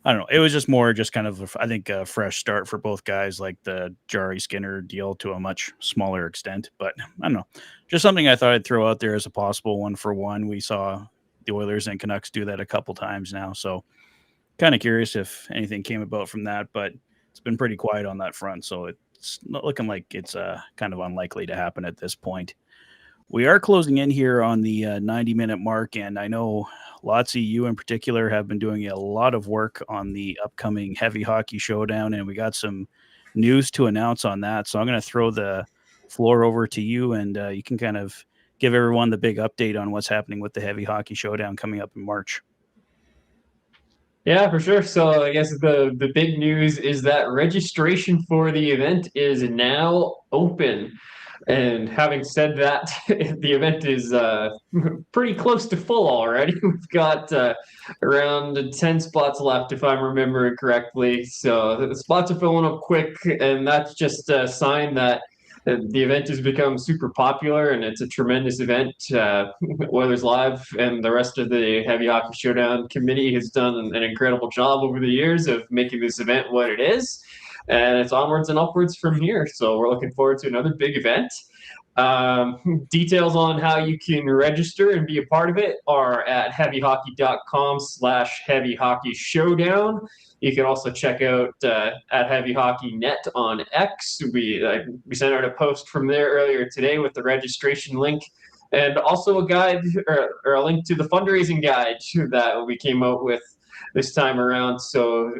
[SPEAKER 1] I don't know, it was just kind of, I think, a fresh start for both guys, like the Jarry Skinner deal to a much smaller extent. But I don't know, just something I thought I'd throw out there as a possible one-for-one. We saw the Oilers and Canucks do that a couple times now. So kind of curious if anything came about from that, but it's been pretty quiet on that front. So it's not looking like it's kind of unlikely to happen at this point. We are closing in here on the 90-minute mark, and I know, Lotzie, you in particular have been doing a lot of work on the upcoming Heavy Hockey Showdown, and we got some news to announce on that. So I'm going to throw the floor over to you, and you can kind of give everyone the big update on what's happening with the Heavy Hockey Showdown coming up in March.
[SPEAKER 4] Yeah, for sure. So I guess the big news is that registration for the event is now open. And having said that, the event is pretty close to full already. We've got around 10 spots left, if I'm remembering correctly. So the spots are filling up quick, and that's just a sign that the event has become super popular, and it's a tremendous event. Oilers Live and the rest of the Heavy Hockey Showdown committee has done an incredible job over the years of making this event what it is. And it's onwards and upwards from here. So we're looking forward to another big event. Details on how you can register and be a part of it are at heavyhockey.com/heavyhockeyshowdown. You can also check out at heavyhockeynet on X. We sent out a post from there earlier today with the registration link, and also a guide or a link to the fundraising guide that we came out with this time around. So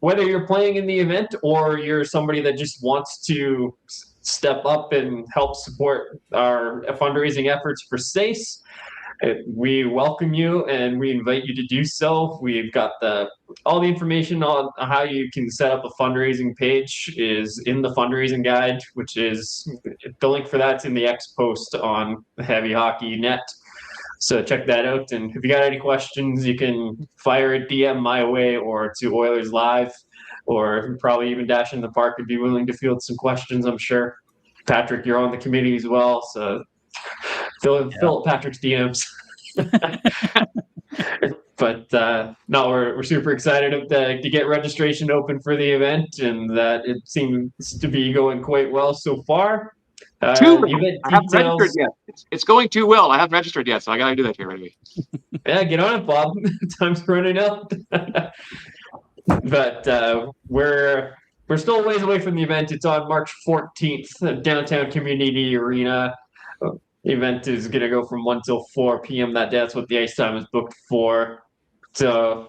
[SPEAKER 4] whether you're playing in the event or you're somebody that just wants to step up and help support our fundraising efforts for SACE, we welcome you and we invite you to do so. We've got all the information on how you can set up a fundraising page is in the fundraising guide, which is the link for that's in the X post on Heavy Hockey Net. So check that out. And if you got any questions, you can fire a DM my way or to Oilers Live, or probably even Dash in the Park would be willing to field some questions, I'm sure. Patrick, you're on the committee as well, so fill up Patrick's DMs. But no, we're super excited to get registration open for the event, and that it seems to be going quite well so far.
[SPEAKER 2] I haven't registered yet. It's going too well. I haven't registered yet, so I got to do that here right away.
[SPEAKER 4] Yeah, get on it, Bob. Time's running out. But we're still a ways away from the event. It's on March 14th, downtown Community Arena. The event is going to go from 1 till 4 p.m. that day. That's what the ice time is booked for. So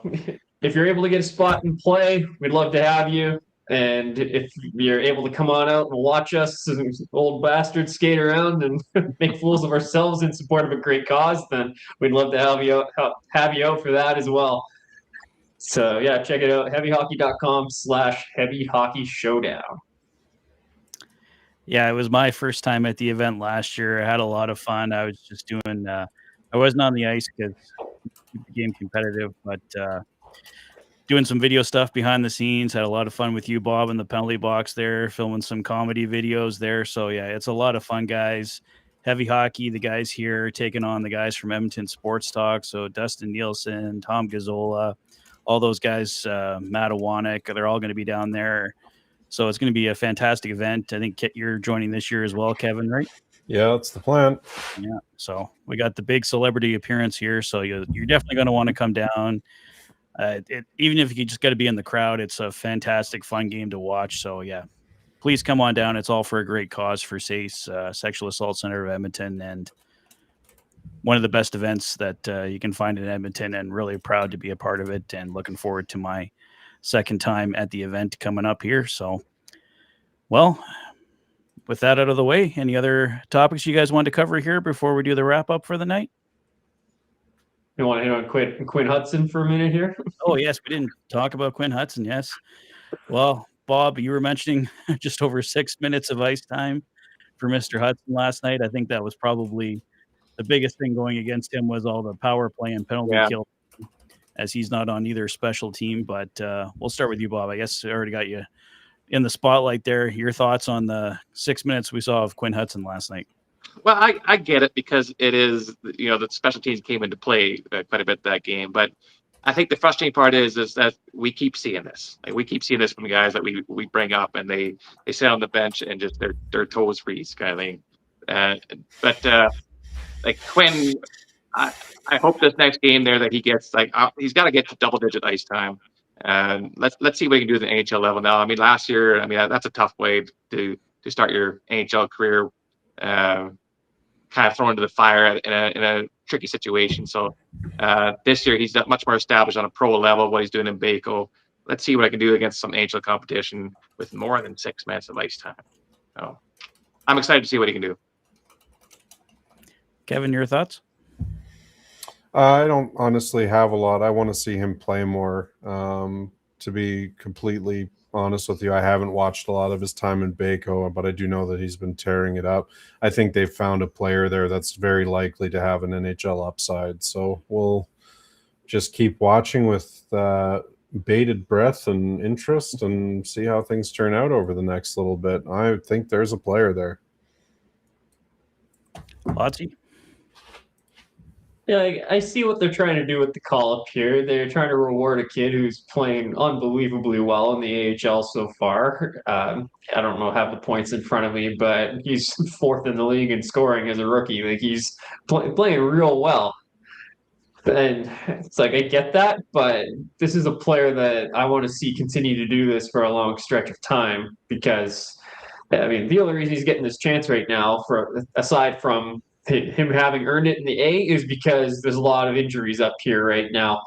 [SPEAKER 4] if you're able to get a spot and play, we'd love to have you. And if you're able to come on out and watch us old bastards skate around and make fools of ourselves in support of a great cause, then we'd love to have you out for that as well. So yeah, check it out, heavyhockey.com/heavyhockeyshowdown.
[SPEAKER 1] Yeah, it was my first time at the event last year. I had a lot of fun. I was just doing I wasn't on the ice because keep the game competitive, but doing some video stuff behind the scenes. Had a lot of fun with you, Bob, in the penalty box there, filming some comedy videos there. So yeah, it's a lot of fun, guys. Heavy Hockey, the guys here taking on the guys from Edmonton Sports Talk. So Dustin Nielsen, Tom Gazzola, all those guys, Matt Awanek, they're all going to be down there. So it's going to be a fantastic event. I think you're joining this year as well, Kevin, right?
[SPEAKER 3] Yeah, that's the plan.
[SPEAKER 1] Yeah. So we got the big celebrity appearance here. So you're definitely going to want to come down. Even if you just got to be in the crowd, it's a fantastic, fun game to watch. So yeah, please come on down. It's all for a great cause for SACE, Sexual Assault Center of Edmonton, and one of the best events that you can find in Edmonton, and really proud to be a part of it and looking forward to my second time at the event coming up here. So, well, with that out of the way, any other topics you guys want to cover here before we do the wrap up for the night?
[SPEAKER 4] You want to hit on Quinn Hudson for a minute here?
[SPEAKER 1] Oh, yes. We didn't talk about Quinn Hudson. Yes. Well, Bob, you were mentioning just over 6 minutes of ice time for Mr. Hudson last night. I think that was probably the biggest thing going against him was all the power play and penalty kill, as he's not on either special team. But we'll start with you, Bob. I guess I already got you in the spotlight there. Your thoughts on the 6 minutes we saw of Quinn Hudson last night?
[SPEAKER 2] Well, I get it because it is, the special teams came into play quite a bit that game. But I think the frustrating part is that we keep seeing this. Like, we keep seeing this from the guys that we bring up, and they sit on the bench and just their toes freeze kind of thing. Like Quinn, I hope this next game there that he gets he's got to get to double-digit ice time. Let's see what he can do at the NHL level now. I mean, last year, that's a tough way to start your NHL career. Kind of thrown into the fire in a tricky situation. So this year he's much more established on a pro level. What he's doing in Baco. Let's see what I can do against some NHL competition with more than 6 minutes of ice time. So I'm excited to see what he can do.
[SPEAKER 1] Kevin, your thoughts?
[SPEAKER 3] I don't honestly have a lot. I want to see him play more. To be completely honest with you, I haven't watched a lot of his time in Baco, but I do know that he's been tearing it up. I think they've found a player there that's very likely to have an NHL upside. So we'll just keep watching with bated breath and interest and see how things turn out over the next little bit. I think there's a player there.
[SPEAKER 1] Lotsy?
[SPEAKER 4] Yeah, I see what they're trying to do with the call up here. They're trying to reward a kid who's playing unbelievably well in the AHL so far. I don't know have the points in front of me, but he's fourth in the league in scoring as a rookie. Like he's playing real well. And it's like I get that, but this is a player that I want to see continue to do this for a long stretch of time because I mean, the only reason he's getting this chance right now, for aside from him having earned it in the A, is because there's a lot of injuries up here right now.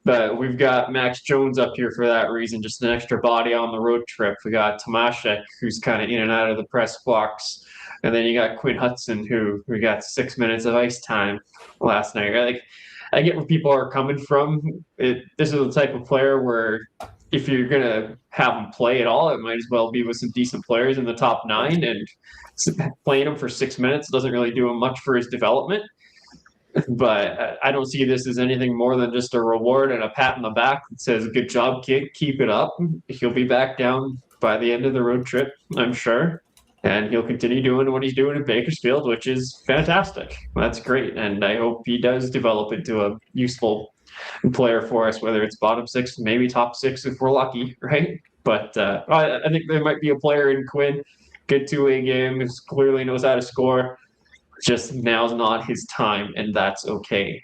[SPEAKER 4] But we've got Max Jones up here for that reason, just an extra body on the road trip. We got Tomashek, who's kind of in and out of the press box. And then you got Quinn Hudson, who we got 6 minutes of ice time last night. Like, I get where people are coming from. This is the type of player where if you're going to have him play at all, it might as well be with some decent players in the top nine. And playing him for 6 minutes doesn't really do him much for his development. But I don't see this as anything more than just a reward and a pat on the back that says, "Good job, kid. Keep it up." He'll be back down by the end of the road trip, I'm sure. And he'll continue doing what he's doing in Bakersfield, which is fantastic. That's great. And I hope he does develop into a useful player for us, whether it's bottom six, maybe top six if we're lucky, right? But I think there might be a player in Quinn, good two-way game, who clearly knows how to score. Just now's not his time, and that's okay.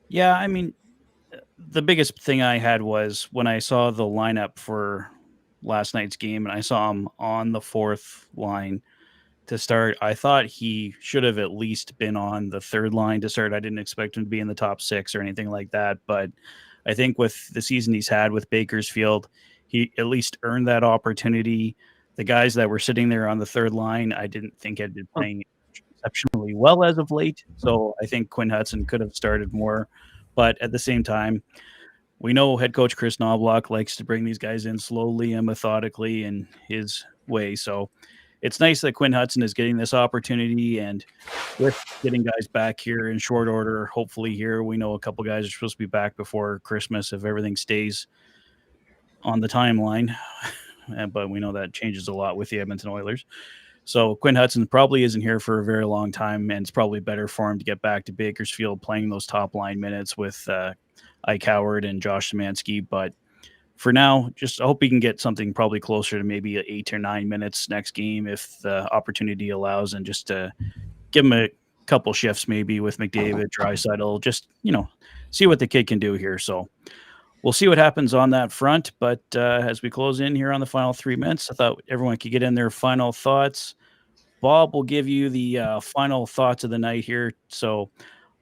[SPEAKER 1] Yeah, I mean, the biggest thing I had was when I saw the lineup for last night's game and I saw him on the fourth line to start. I thought he should have at least been on the third line to start. I didn't expect him to be in the top six or anything like that. But I think with the season he's had with Bakersfield, he at least earned that opportunity. The guys that were sitting there on the third line, I didn't think had been playing exceptionally well as of late. So I think Quinn Hudson could have started more. But at the same time, we know head coach Chris Knobloch likes to bring these guys in slowly and methodically in his way. So it's nice that Quinn Hudson is getting this opportunity, and with getting guys back here in short order, hopefully here, we know a couple guys are supposed to be back before Christmas if everything stays on the timeline. But we know that changes a lot with the Edmonton Oilers. So Quinn Hudson probably isn't here for a very long time, and it's probably better for him to get back to Bakersfield playing those top line minutes with Ike Howard and Josh Szymanski. But for now, just I hope he can get something probably closer to maybe 8 or 9 minutes next game if the opportunity allows, and just to give him a couple shifts maybe with McDavid, Draisaitl, just, see what the kid can do here. So we'll see what happens on that front. But as we close in here on the final 3 minutes, I thought everyone could get in their final thoughts. Bob will give you the final thoughts of the night here. So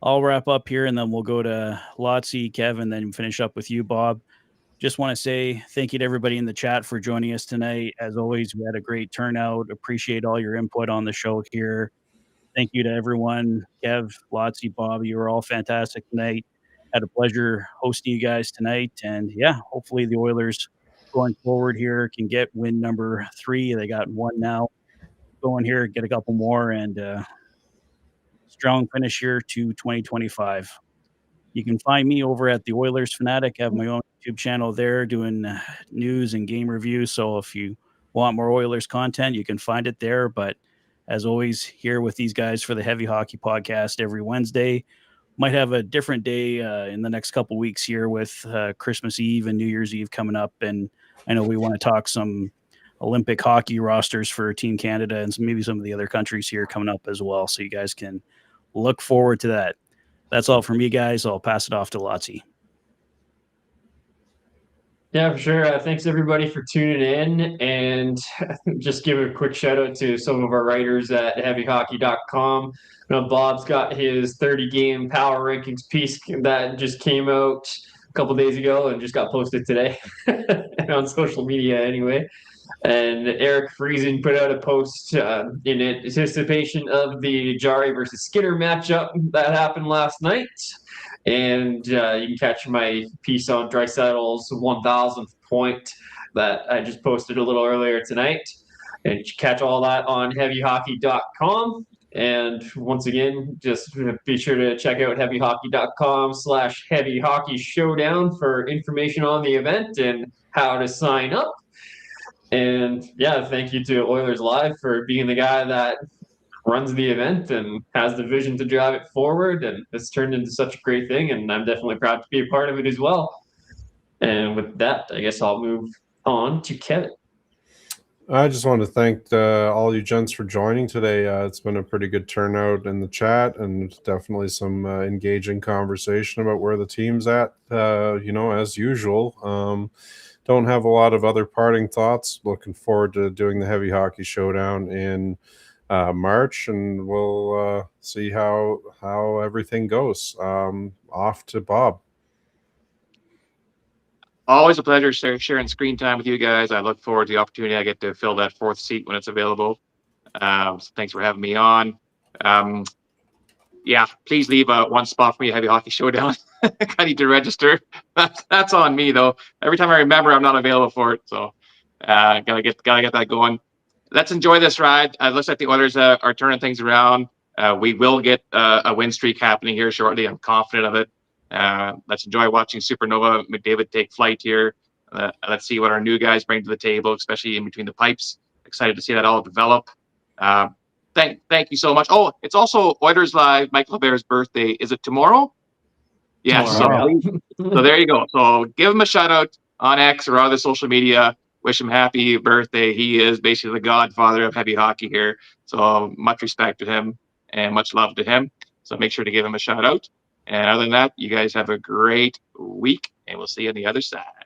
[SPEAKER 1] I'll wrap up here, and then we'll go to Lotzi, Kevin, then finish up with you, Bob. Just want to say thank you to everybody in the chat for joining us tonight. As always, we had a great turnout. Appreciate all your input on the show here. Thank you to everyone. Kev, Lotzi, Bob, you were all fantastic tonight. Had a pleasure hosting you guys tonight. And yeah, hopefully the Oilers going forward here can get win number 3. They got 1 now. Going here, get a couple more, and strong finish here to 2025. You can find me over at the Oilers Fanatic. I have my own YouTube channel there doing news and game reviews. So if you want more Oilers content, you can find it there. But as always, here with these guys for the Heavy Hockey Podcast every Wednesday. Might have a different day in the next couple weeks here with Christmas Eve and New Year's Eve coming up. And I know we want to talk some Olympic hockey rosters for Team Canada and maybe some of the other countries here coming up as well. So you guys can look forward to that. That's all from me, guys. I'll pass it off to Lotzi.
[SPEAKER 4] Yeah, for sure. Thanks everybody for tuning in, and just give a quick shout out to some of our writers at heavyhockey.com. Bob's got his 30-game power rankings piece that just came out a couple days ago and just got posted today on social media anyway. And Eric Friesen put out a post in anticipation of the Jarry versus Skinner matchup that happened last night. And you can catch my piece on Draisaitl's 1,000th point that I just posted a little earlier tonight. And you can catch all that on heavyhockey.com. And once again, just be sure to check out heavyhockey.com/heavyhockeyshowdown for information on the event and how to sign up. And yeah, thank you to Oilers Live for being the guy that runs the event and has the vision to drive it forward. And it's turned into such a great thing. And I'm definitely proud to be a part of it as well. And with that, I guess I'll move on to Kevin.
[SPEAKER 3] I just want to thank all you gents for joining today. It's been a pretty good turnout in the chat, and definitely some engaging conversation about where the team's at. As usual. Don't have a lot of other parting thoughts. Looking forward to doing the Heavy Hockey Showdown in March, and we'll see how everything goes. Off to Bob.
[SPEAKER 2] Always a pleasure sharing screen time with you guys. I look forward to the opportunity I get to fill that fourth seat when it's available. So thanks for having me on. Yeah, please leave one spot for me, Heavy Hockey Showdown. I need to register. That's on me though. Every time I remember, I'm not available for it. So gotta get that going. Let's enjoy this ride. It looks like the Oilers are turning things around. We will get a win streak happening here shortly. I'm confident of it. Let's enjoy watching Supernova McDavid take flight here. Let's see what our new guys bring to the table, especially in between the pipes. Excited to see that all develop. Thank you so much. Oh, it's also Oilers Live, Michael Bear's birthday. Is it tomorrow? Yeah.
[SPEAKER 4] Tomorrow,
[SPEAKER 2] So there you go. So give him a shout out on X or other social media. Wish him happy birthday. He is basically the godfather of heavy hockey here. So much respect to him and much love to him. So make sure to give him a shout out. And other than that, you guys have a great week, and we'll see you on the other side.